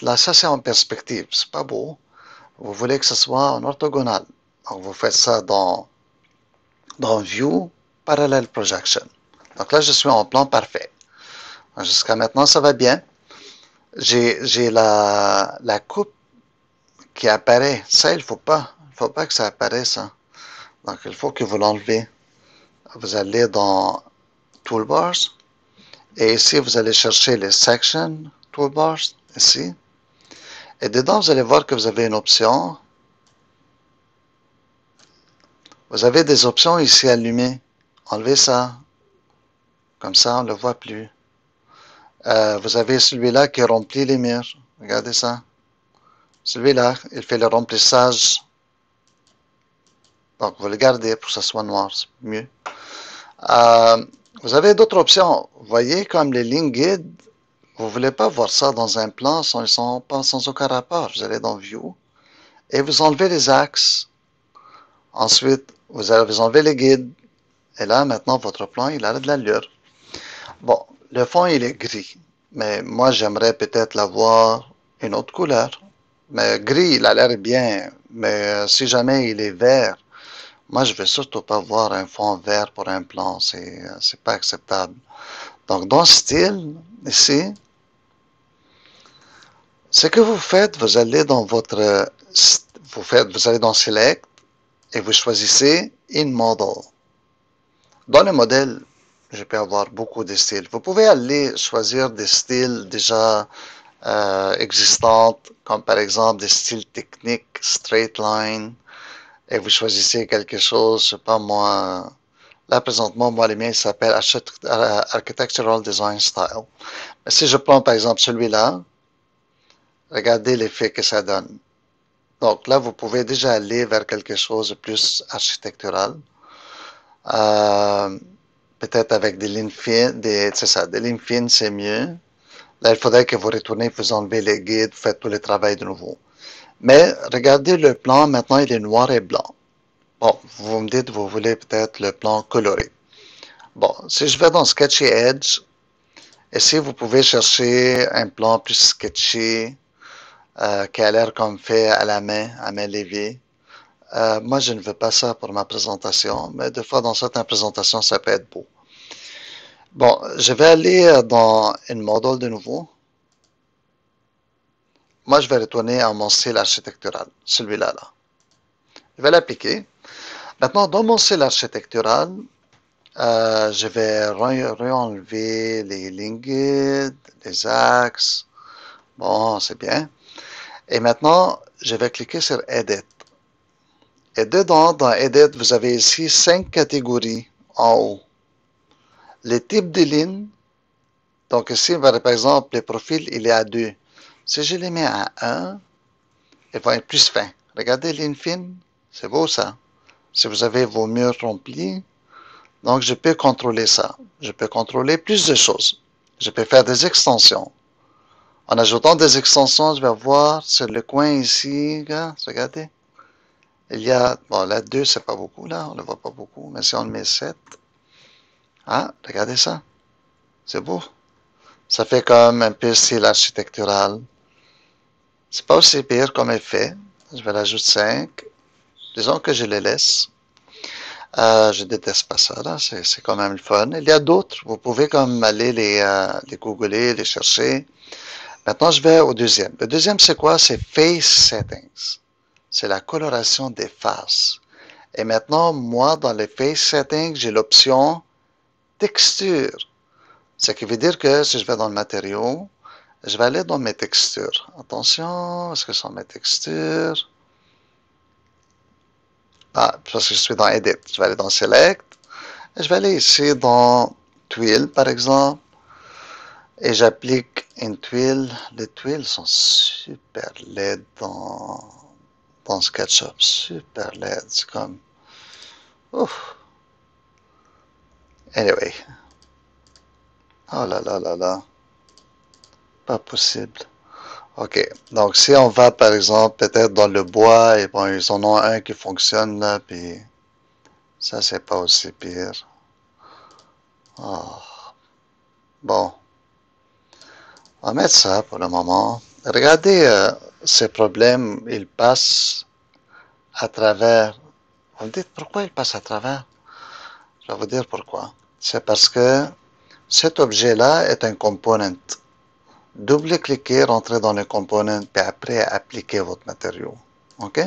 Là, ça, c'est en perspective. C'est pas beau. Vous voulez que ce soit en orthogonal. Donc, vous faites ça dans View, Parallel Projection. Donc là, je suis en plan parfait. Jusqu'à maintenant, ça va bien. J'ai la coupe qui apparaît. Ça, il faut pas. Il faut pas que ça apparaisse. Ça. Donc, il faut que vous l'enlevez. Vous allez dans Toolbars. Et ici, vous allez chercher les Section Toolbars, ici. Et dedans, vous allez voir que vous avez une option. Vous avez des options ici allumées. Enlevez ça. Comme ça, on ne le voit plus. Vous avez celui-là qui remplit les murs. Regardez ça. Celui-là, il fait le remplissage. Donc, vous le gardez pour que ça soit noir. C'est mieux. Euh, vous avez d'autres options. Vous voyez comme les lignes guides. Vous ne voulez pas voir ça dans un plan. Ils ne sont pas sans aucun rapport. Vous allez dans View. Et vous enlevez les axes. Ensuite, vous enlevez les guides. Et là, maintenant, votre plan, il a de l'allure. Bon, le fond, il est gris. Mais moi, j'aimerais peut-être l'avoir une autre couleur. Mais gris, il a l'air bien. Mais si jamais il est vert, moi, je veux surtout pas voir un fond vert pour un plan. C'est pas acceptable. Donc, dans Style, ici, ce que vous faites, vous allez dans vous allez dans Select et vous choisissez In Model. Dans le modèle, je peux avoir beaucoup de styles. Vous pouvez aller choisir des styles déjà existants, comme par exemple des styles techniques, straight line, et vous choisissez quelque chose, je sais pas moi. Là, présentement, moi, les miens s'appellent Architectural Design Style. Mais si je prends par exemple celui-là, regardez l'effet que ça donne. Donc là, vous pouvez déjà aller vers quelque chose de plus architectural. Peut-être avec des lignes fines, c'est ça, des lignes fines, c'est mieux. Là, il faudrait que vous retournez, vous enlevez les guides, vous faites tout le travail de nouveau. Mais regardez le plan, maintenant il est noir et blanc. Bon, vous me dites, vous voulez peut-être le plan coloré. Bon, si je vais dans Sketchy Edge, ici vous pouvez chercher un plan plus sketchy, qui a l'air comme fait à main levée. Moi, je ne veux pas ça pour ma présentation, mais des fois, dans certaines présentations, ça peut être beau. Bon, je vais aller dans une model de nouveau. Moi, je vais retourner à mon style architectural, celui-là. Là. Je vais l'appliquer. Maintenant, dans mon style architectural, je vais enlever les lignes guides, les axes. Bon, c'est bien. Et maintenant, je vais cliquer sur Edit. Et dedans, dans Edit, vous avez ici 5 catégories en haut. Les types de lignes. Donc ici, par exemple, les profils, il est à 2. Si je les mets à 1, ils vont être plus fins. Regardez ligne fine, c'est beau ça. Si vous avez vos murs remplis, donc je peux contrôler ça. Je peux contrôler plus de choses. Je peux faire des extensions. En ajoutant des extensions, je vais voir sur le coin ici, regardez. Il y a, bon là 2 c'est pas beaucoup là, on ne le voit pas beaucoup, mais si on le met 7, ah, regardez ça. C'est beau. Ça fait comme un peu style architectural. C'est pas aussi pire comme effet. Je vais rajouter 5. Disons que je les laisse. Je déteste pas ça, là. C'est quand même le fun. Il y a d'autres. Vous pouvez comme aller les googler, les chercher. Maintenant, je vais au deuxième. Le deuxième, c'est quoi? C'est Face Settings. C'est la coloration des faces. Et maintenant, moi, dans les Face Settings, j'ai l'option Texture. Ce qui veut dire que si je vais dans le matériau, je vais aller dans mes textures. Attention, est-ce que ce sont mes textures? Ah, parce que je suis dans Edit. Je vais aller dans Select. Et je vais aller ici dans Tuile, par exemple. Et j'applique une tuile. Les tuiles sont super laides dans SketchUp. Super laides. C'est comme... Ouf. Anyway. Oh là là là là. Pas possible. OK. Donc, si on va, par exemple, peut-être dans le bois, et bon, ils en ont un qui fonctionne, là, puis ça, c'est pas aussi pire. Oh. Bon. On va mettre ça pour le moment. Regardez, ces problèmes, ils passent à travers. Vous me dites pourquoi ils passent à travers? Je vais vous dire pourquoi. C'est parce que cet objet-là est un component. Double-cliquez, rentrez dans le component, puis après, appliquez votre matériau. OK?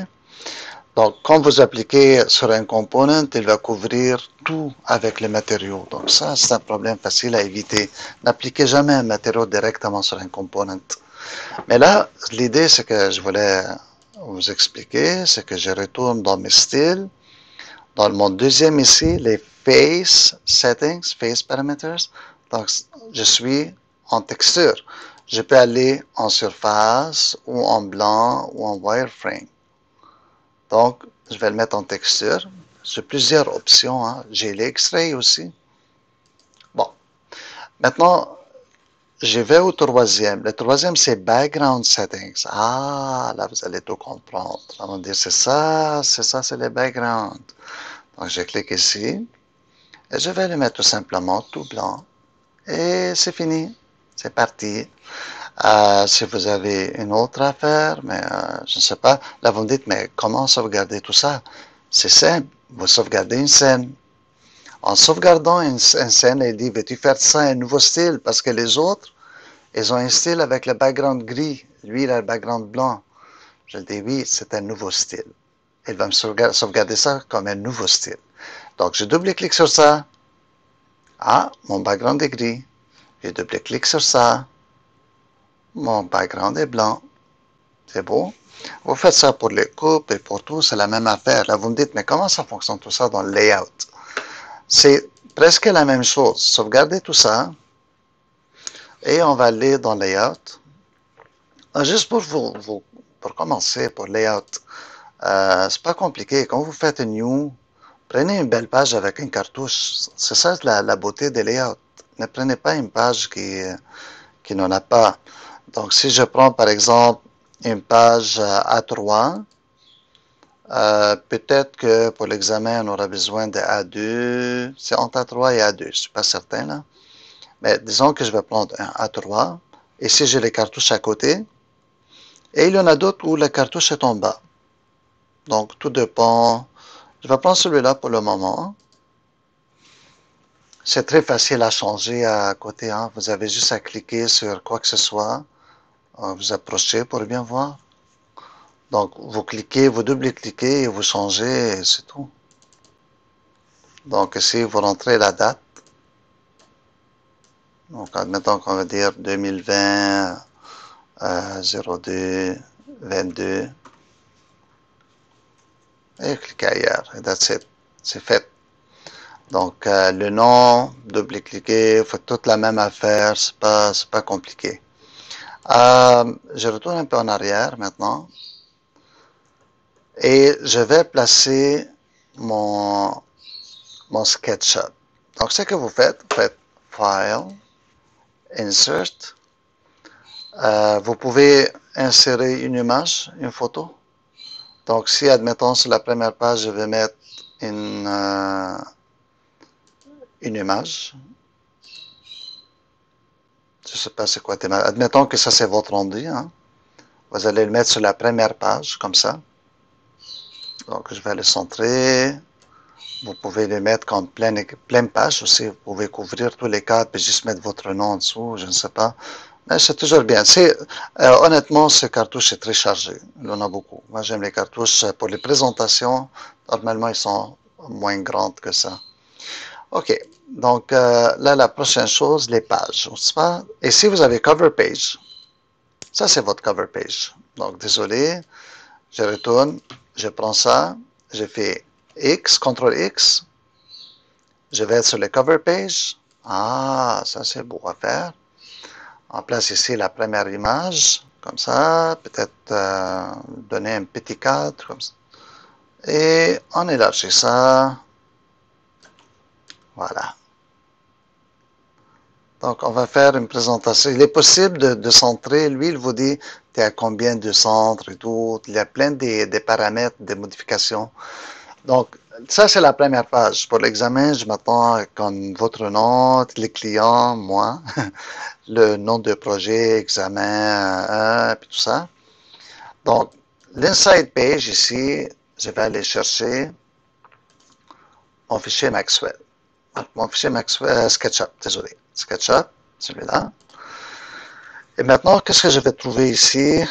Donc, quand vous appliquez sur un component, il va couvrir tout avec les matériaux. Donc, ça, c'est un problème facile à éviter. N'appliquez jamais un matériau directement sur un component. Mais là, l'idée, c'est que je voulais vous expliquer, c'est que je retourne dans mes styles. Dans mon deuxième ici, les face settings, face parameters. Donc, je suis en texture. Je peux aller en surface ou en blanc ou en wireframe. Donc, je vais le mettre en texture. J'ai plusieurs options. Hein. J'ai l'extrait aussi. Bon. Maintenant, je vais au troisième. Le troisième, c'est Background Settings. Ah, là, vous allez tout comprendre. On va dire, c'est ça, c'est les backgrounds. Donc, je clique ici. Et je vais le mettre tout simplement tout blanc. Et c'est fini. C'est parti. Si vous avez une autre affaire, mais je ne sais pas, là vous me dites, mais comment sauvegarder tout ça? C'est simple, vous sauvegardez une scène. En sauvegardant une scène, il dit, veux-tu faire ça un nouveau style? Parce que les autres, ils ont un style avec le background gris. Lui, il a le background blanc. Je dis, oui, c'est un nouveau style. Il va me sauvegarder ça comme un nouveau style. Donc, je double-clique sur ça. Ah, mon background est gris. Je double-clique sur ça. Mon background est blanc. C'est beau. Vous faites ça pour les coupes et pour tout, c'est la même affaire. Là, vous me dites, mais comment ça fonctionne tout ça dans le layout? C'est presque la même chose. Sauvegardez tout ça. Et on va aller dans layout. Juste pour commencer, pour layout, c'est pas compliqué. Quand vous faites une new, prenez une belle page avec une cartouche. C'est ça la beauté des layouts. Ne prenez pas une page qui n'en a pas. Donc, si je prends par exemple une page A3, peut-être que pour l'examen, on aura besoin de A2. C'est entre A3 et A2, je ne suis pas certain là. Mais disons que je vais prendre un A3. Et si j'ai les cartouches à côté, et il y en a d'autres où la cartouche est en bas. Donc, tout dépend. Je vais prendre celui-là pour le moment. C'est très facile à changer à côté. Hein. Vous avez juste à cliquer sur quoi que ce soit. Vous approchez pour bien voir. Donc, vous cliquez, vous double-cliquez et vous changez et c'est tout. Donc, ici, vous rentrez la date. Donc, admettons qu'on va dire 2020, 02, 22. Et cliquez ailleurs. Et that's it. C'est fait. Donc, le nom, double-cliquez, faites toute la même affaire. C'est pas compliqué. Je retourne un peu en arrière maintenant. Et je vais placer mon SketchUp. Donc, ce que vous faites File, Insert. Vous pouvez insérer une image, une photo. Donc, si, admettons, sur la première page, je vais mettre une image. Je ne sais pas c'est quoi tes images. Admettons que ça, c'est votre rendu. Hein. Vous allez le mettre sur la première page, comme ça. Donc, je vais le centrer. Vous pouvez le mettre comme pleine page aussi. Vous pouvez couvrir tous les cadres et juste mettre votre nom en dessous. Je ne sais pas. Mais c'est toujours bien. Honnêtement, ce cartouche est très chargé. Il en a beaucoup. Moi, j'aime les cartouches pour les présentations. Normalement, ils sont moins grandes que ça. OK. Donc, là, la prochaine chose, les pages. Et si vous avez cover page, ça, c'est votre cover page. Donc, désolé. Je retourne. Je prends ça. Je fais X, CTRL X. Je vais être sur le cover page. Ah, ça, c'est beau à faire. On place ici la première image, comme ça, peut-être donner un petit cadre, comme ça. Et on élargit ça. Voilà. Donc, on va faire une présentation. Il est possible de centrer. Lui, il vous dit, tu es à combien de centres et tout. Il y a plein de paramètres, de modifications. Donc, ça, c'est la première page. Pour l'examen, je m'attends comme votre nom, les clients, moi, le nom de projet, examen, puis tout ça. Donc, l'inside page ici, je vais aller chercher mon fichier Maxwell. Mon fichier Maxwell, SketchUp, désolé. SketchUp, celui-là. Et maintenant, qu'est-ce que je vais trouver ici?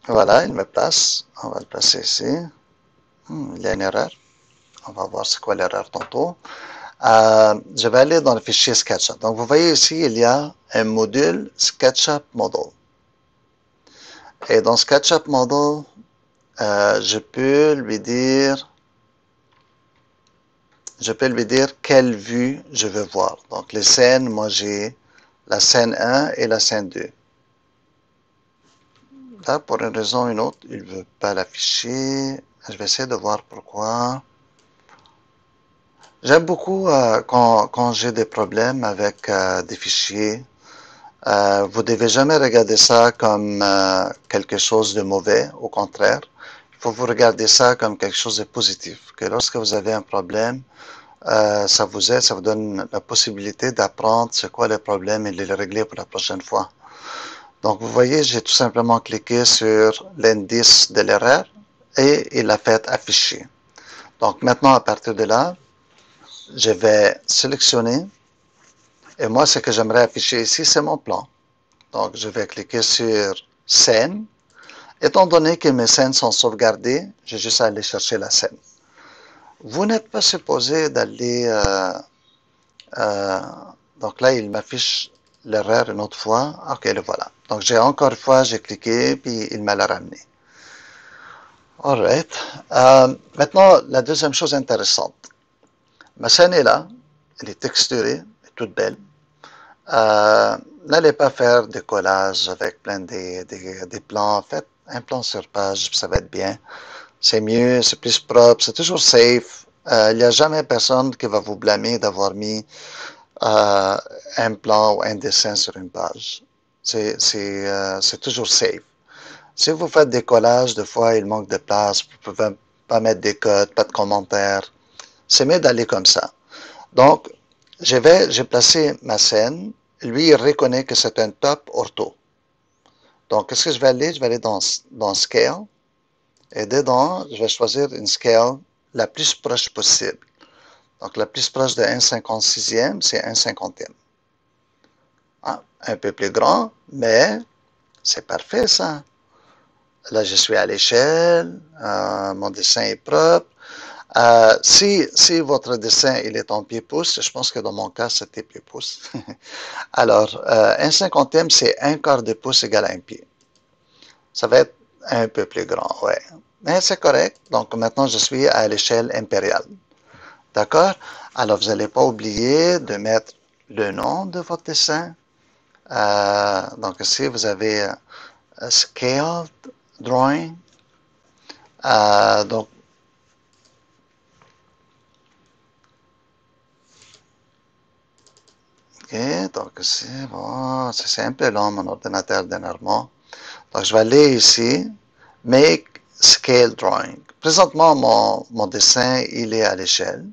Voilà, il me place. On va le placer ici. Il y a une erreur. On va voir c'est quoi l'erreur tantôt. Je vais aller dans le fichier SketchUp. Donc, vous voyez ici, il y a un module SketchUp Model. Et dans SketchUp Model, je peux lui dire quelle vue je veux voir. Donc, les scènes, moi, j'ai la scène 1 et la scène 2. Là, pour une raison ou une autre, il ne veut pas l'afficher. Je vais essayer de voir pourquoi. J'aime beaucoup quand j'ai des problèmes avec des fichiers. Vous ne devez jamais regarder ça comme quelque chose de mauvais. Au contraire, il faut vous regarder ça comme quelque chose de positif. Que lorsque vous avez un problème, ça vous aide, ça vous donne la possibilité d'apprendre c'est quoi le problème et de le régler pour la prochaine fois. Donc, vous voyez, j'ai tout simplement cliqué sur l'indice de l'erreur et il a fait afficher. Donc, maintenant, à partir de là, je vais sélectionner et moi, ce que j'aimerais afficher ici, c'est mon plan. Donc, je vais cliquer sur scène. Étant donné que mes scènes sont sauvegardées, j'ai juste à aller chercher la scène. Vous n'êtes pas supposé d'aller... euh, donc là, il m'affiche l'erreur une autre fois. Ok, le voilà. Donc, j'ai encore une fois, j'ai cliqué, puis il m'a la ramené. Alright. Maintenant, la deuxième chose intéressante. Ma scène est là. Elle est texturée, elle est toute belle. N'allez pas faire de collage avec plein des plans. Faites un plan sur page, ça va être bien. C'est mieux, c'est plus propre, c'est toujours safe. Il n'y a jamais personne qui va vous blâmer d'avoir mis un plan ou un dessin sur une page. C'est toujours safe. Si vous faites des collages, des fois il manque de place, vous ne pouvez pas mettre des codes, pas de commentaires. C'est mieux d'aller comme ça. Donc, j'ai placé ma scène. Lui, il reconnaît que c'est un top ortho. Donc, qu'est-ce que je vais aller? Je vais aller dans Scale. Et dedans, je vais choisir une scale la plus proche possible. Donc, la plus proche de 1,56e, c'est 1,50e. Ah, un peu plus grand, mais c'est parfait ça. Là, je suis à l'échelle, mon dessin est propre. Si votre dessin il est en pied-pouce, je pense que dans mon cas, c'était pied-pouce. Alors, un cinquantième, c'est un quart de pouce égale à un pied. Ça va être un peu plus grand, ouais. Mais c'est correct. Donc, maintenant, je suis à l'échelle impériale. D'accord? Alors, vous n'allez pas oublier de mettre le nom de votre dessin. Donc, ici, vous avez Scaled Drawing. Donc, OK. Donc, ici, bon, c'est un peu long, mon ordinateur dernièrement. Donc, je vais aller ici, Make Scale Drawing. Présentement, mon dessin, il est à l'échelle.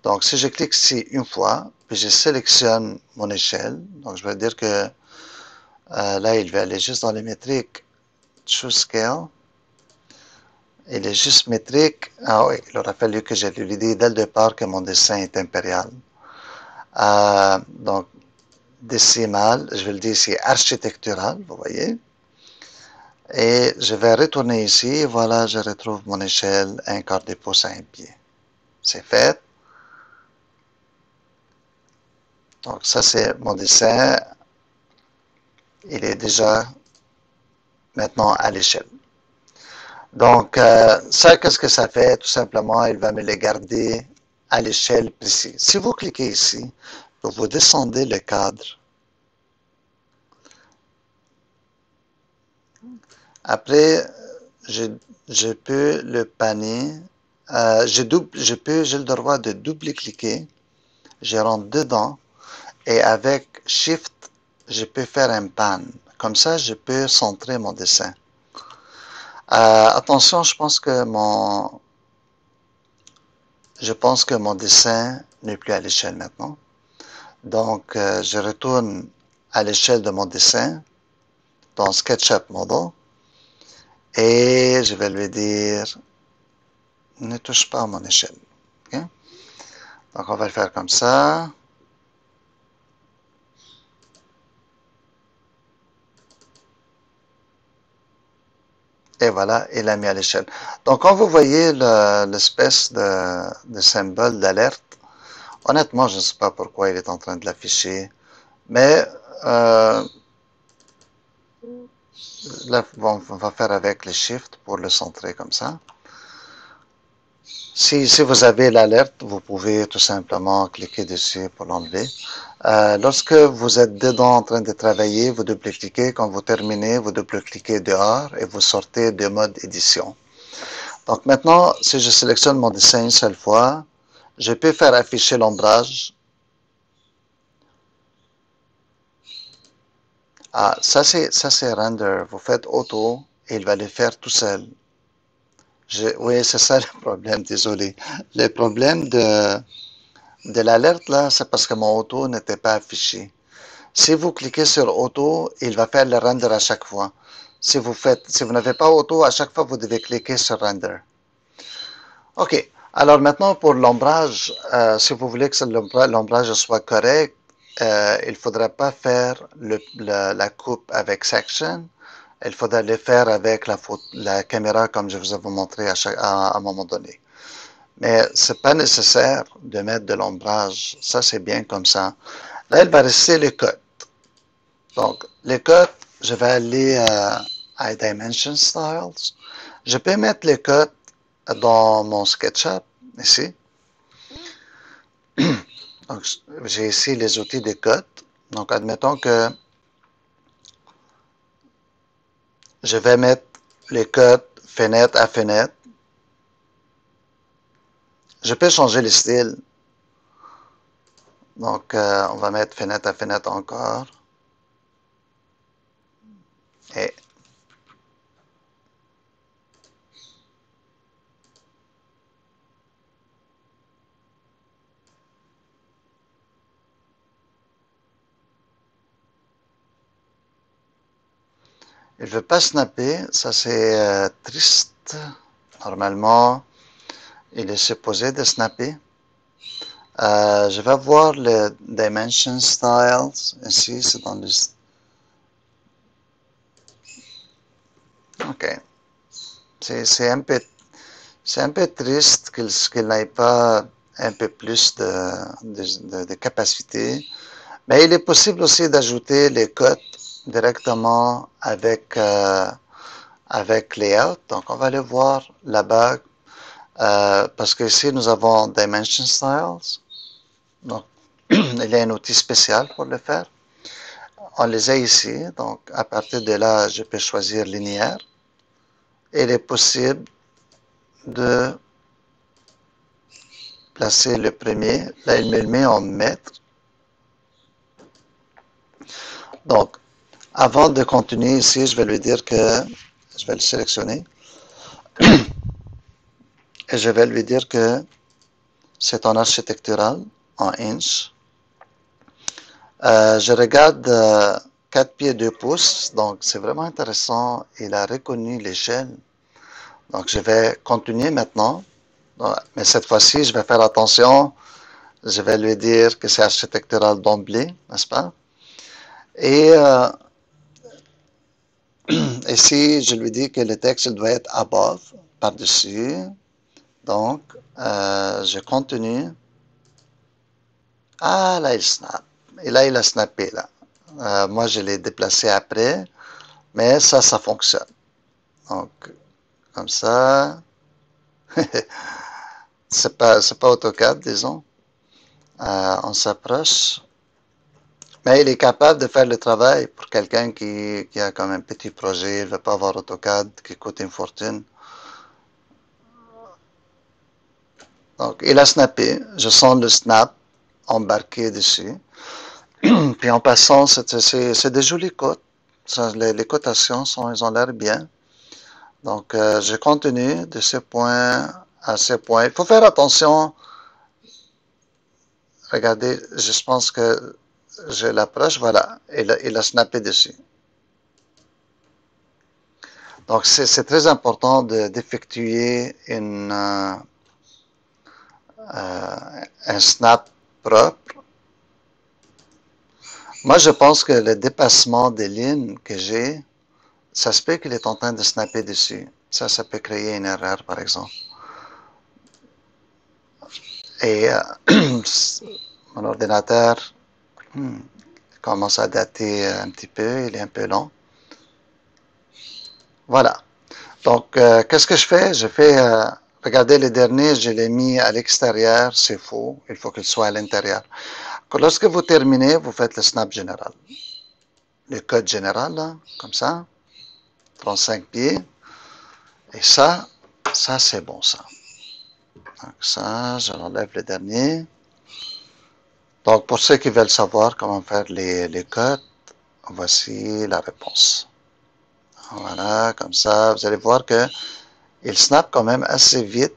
Donc, si je clique ici une fois, puis je sélectionne mon échelle, donc je vais dire que là, il va aller juste dans les métriques. Choose Scale. Il est juste métrique. Ah oui, il aura fallu que j'ai lui dit dès le départ que mon dessin est impérial. Donc, décimal, je vais le dire ici architectural, vous voyez. Et je vais retourner ici. Voilà, je retrouve mon échelle, un quart de pouce à un pied. C'est fait. Donc, ça, c'est mon dessin. Il est déjà maintenant à l'échelle. Donc, ça, qu'est-ce que ça fait? Tout simplement, il va me le garder à l'échelle précise. Si vous cliquez ici, vous descendez le cadre. Après, je, je peux le panner. J'ai le droit de double-cliquer. Je rentre dedans et avec Shift, je peux faire un pan. Comme ça, je peux centrer mon dessin. Attention, je pense que mon dessin n'est plus à l'échelle maintenant. Donc, je retourne à l'échelle de mon dessin dans SketchUp Model et je vais lui dire ne touche pas à mon échelle. Okay? Donc, on va le faire comme ça. Et voilà, il l'a mis à l'échelle. Donc, quand vous voyez l'espèce de symbole d'alerte, honnêtement, je ne sais pas pourquoi il est en train de l'afficher, mais euh, là, on va faire avec les shifts pour le centrer comme ça. Si vous avez l'alerte, vous pouvez tout simplement cliquer dessus pour l'enlever. Lorsque vous êtes dedans en train de travailler, vous double-cliquez. Quand vous terminez, vous double-cliquez dehors et vous sortez de mode édition. Donc maintenant, si je sélectionne mon dessin une seule fois, je peux faire afficher l'ombrage. Ah, ça c'est render. Vous faites auto et il va le faire tout seul. Oui, c'est ça le problème, désolé. Le problème de l'alerte là, c'est parce que mon auto n'était pas affiché. Si vous cliquez sur auto, il va faire le render à chaque fois. Si vous n'avez pas auto, à chaque fois vous devez cliquer sur render. OK. Alors maintenant pour l'ombrage, si vous voulez que l'ombrage soit correct, il ne faudra pas faire la coupe avec section. Il faudra le faire avec la caméra comme je vous ai montré à un moment donné. Mais c'est pas nécessaire de mettre de l'ombrage. Ça, c'est bien comme ça. Là, il va rester les codes. Donc, les codes, je vais aller à Dimension Styles. Je peux mettre les codes dans mon SketchUp, ici. Donc, j'ai ici les outils des codes. Donc, admettons que je vais mettre les codes fenêtre à fenêtre. Je peux changer le style. Donc, on va mettre fenêtre à fenêtre encore. Et il ne veut pas snapper. Ça, c'est triste. Normalement, il est supposé de snapper. Je vais voir le Dimension Styles. Ici, c'est dans le... OK. C'est un peu triste qu'il n'ait pas un peu plus de capacité. Mais il est possible aussi d'ajouter les codes directement avec Layout. Donc, on va aller voir là-bas. Parce que ici, nous avons Dimension Styles. Donc, il y a un outil spécial pour le faire. On les a ici. Donc, à partir de là, je peux choisir linéaire. Il est possible de placer le premier. Là, il me le met en mètre. Donc, avant de continuer ici, je vais lui dire que je vais le sélectionner. Et je vais lui dire que c'est en architectural, en inch. Je regarde 4 pieds 2 pouces, donc c'est vraiment intéressant. Il a reconnu l'échelle. Donc je vais continuer maintenant. Mais cette fois-ci, je vais faire attention. Je vais lui dire que c'est architectural d'emblée, n'est-ce pas? Et ici, je lui dis que le texte doit être above, par-dessus. Donc, je continue. Ah, là, il snap. Et là, il a snappé, là. Moi, je l'ai déplacé après, mais ça fonctionne. Donc, comme ça. C'est pas AutoCAD, disons. On s'approche. Mais il est capable de faire le travail pour quelqu'un qui a comme un petit projet, il ne veut pas avoir AutoCAD qui coûte une fortune. Donc, il a snappé. Je sens le snap embarqué dessus. Puis en passant, c'est des jolies cotes. Les cotations ils ont l'air bien. Donc, je continue de ce point à ce point. Il faut faire attention. Regardez, je pense que je l'approche. Voilà, il a snappé dessus. Donc, c'est très important d'effectuer un snap propre. Moi, je pense que le dépassement des lignes que j'ai Ça se peut qu'il est en train de snapper dessus. Ça peut créer une erreur, par exemple. Et mon ordinateur commence à dater un petit peu, il est un peu lent. Voilà. Donc, qu'est-ce que je fais? Je fais, regardez les derniers, je l'ai mis à l'extérieur, c'est faux, il faut qu'il soit à l'intérieur. Lorsque vous terminez, vous faites le snap général. Le code général, là, comme ça, 35 pieds. Et ça c'est bon, ça. Donc ça, je l'enlève le dernier. Donc, pour ceux qui veulent savoir comment faire les codes, voici la réponse. Voilà, comme ça, vous allez voir que il snap quand même assez vite.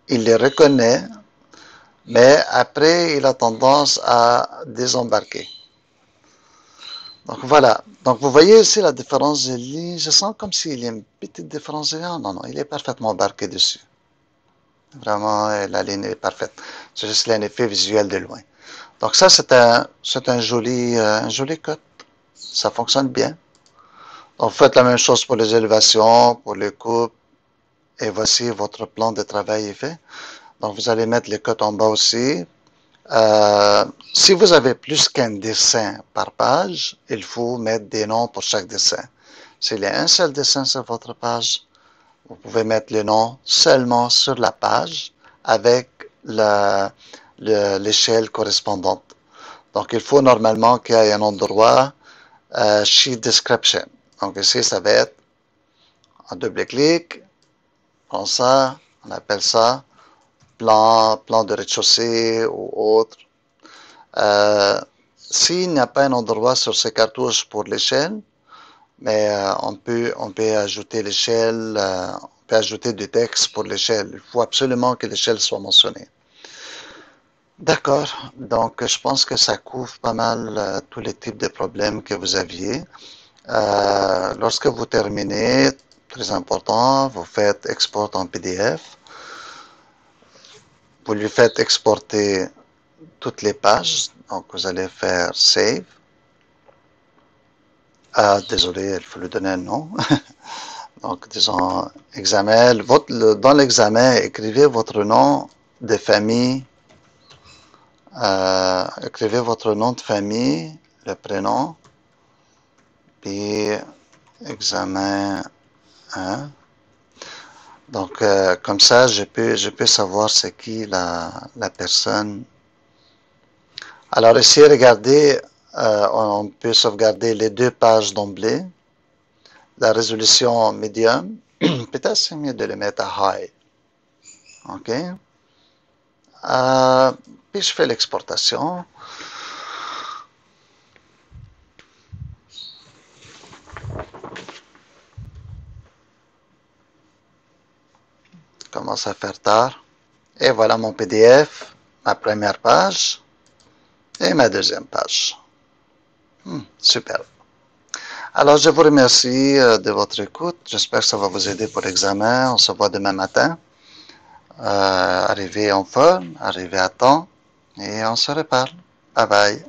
Il les reconnaît, mais après, il a tendance à désembarquer. Donc voilà. Donc vous voyez ici la différence de ligne. Je sens comme s'il y a une petite différence de ligne. Non, non, il est parfaitement embarqué dessus. Vraiment, la ligne est parfaite. C'est juste un effet visuel de loin. Donc ça, c'est un joli cut. Ça fonctionne bien. Donc faites la même chose pour les élévations, pour les coupes. Et voici votre plan de travail est fait. Donc vous allez mettre les cotes en bas aussi. Si vous avez plus qu'un dessin par page, il faut mettre des noms pour chaque dessin. S'il y a un seul dessin sur votre page, vous pouvez mettre le nom seulement sur la page avec l'échelle correspondante. Donc, il faut normalement qu'il y ait un endroit Sheet Description. Donc, ici, ça va être un double-clic. Comme ça, on appelle ça plan de rez-de-chaussée ou autre. S'il n'y a pas un endroit sur ces cartouches pour l'échelle, mais on peut ajouter l'échelle, on peut ajouter du texte pour l'échelle. Il faut absolument que l'échelle soit mentionnée. D'accord, donc je pense que ça couvre pas mal tous les types de problèmes que vous aviez. Lorsque vous terminez, très important, vous faites export en PDF. Vous lui faites exporter toutes les pages. Donc vous allez faire Save. Ah, désolé, il faut lui donner un nom. Donc disons examen. Dans l'examen, écrivez votre nom de famille. Écrivez votre nom de famille, le prénom, puis examen 1. Donc, comme ça, je peux savoir c'est qui la personne. Alors ici, regardez, on peut sauvegarder les deux pages d'emblée. La résolution médium, peut-être c'est mieux de le mettre à high. OK. Puis je fais l'exportation. Commence à faire tard. Et voilà mon PDF, ma première page et ma deuxième page. Super. Alors, je vous remercie de votre écoute. J'espère que ça va vous aider pour l'examen. On se voit demain matin. Arrivez en forme, arrivez à temps et on se reparle. Bye bye.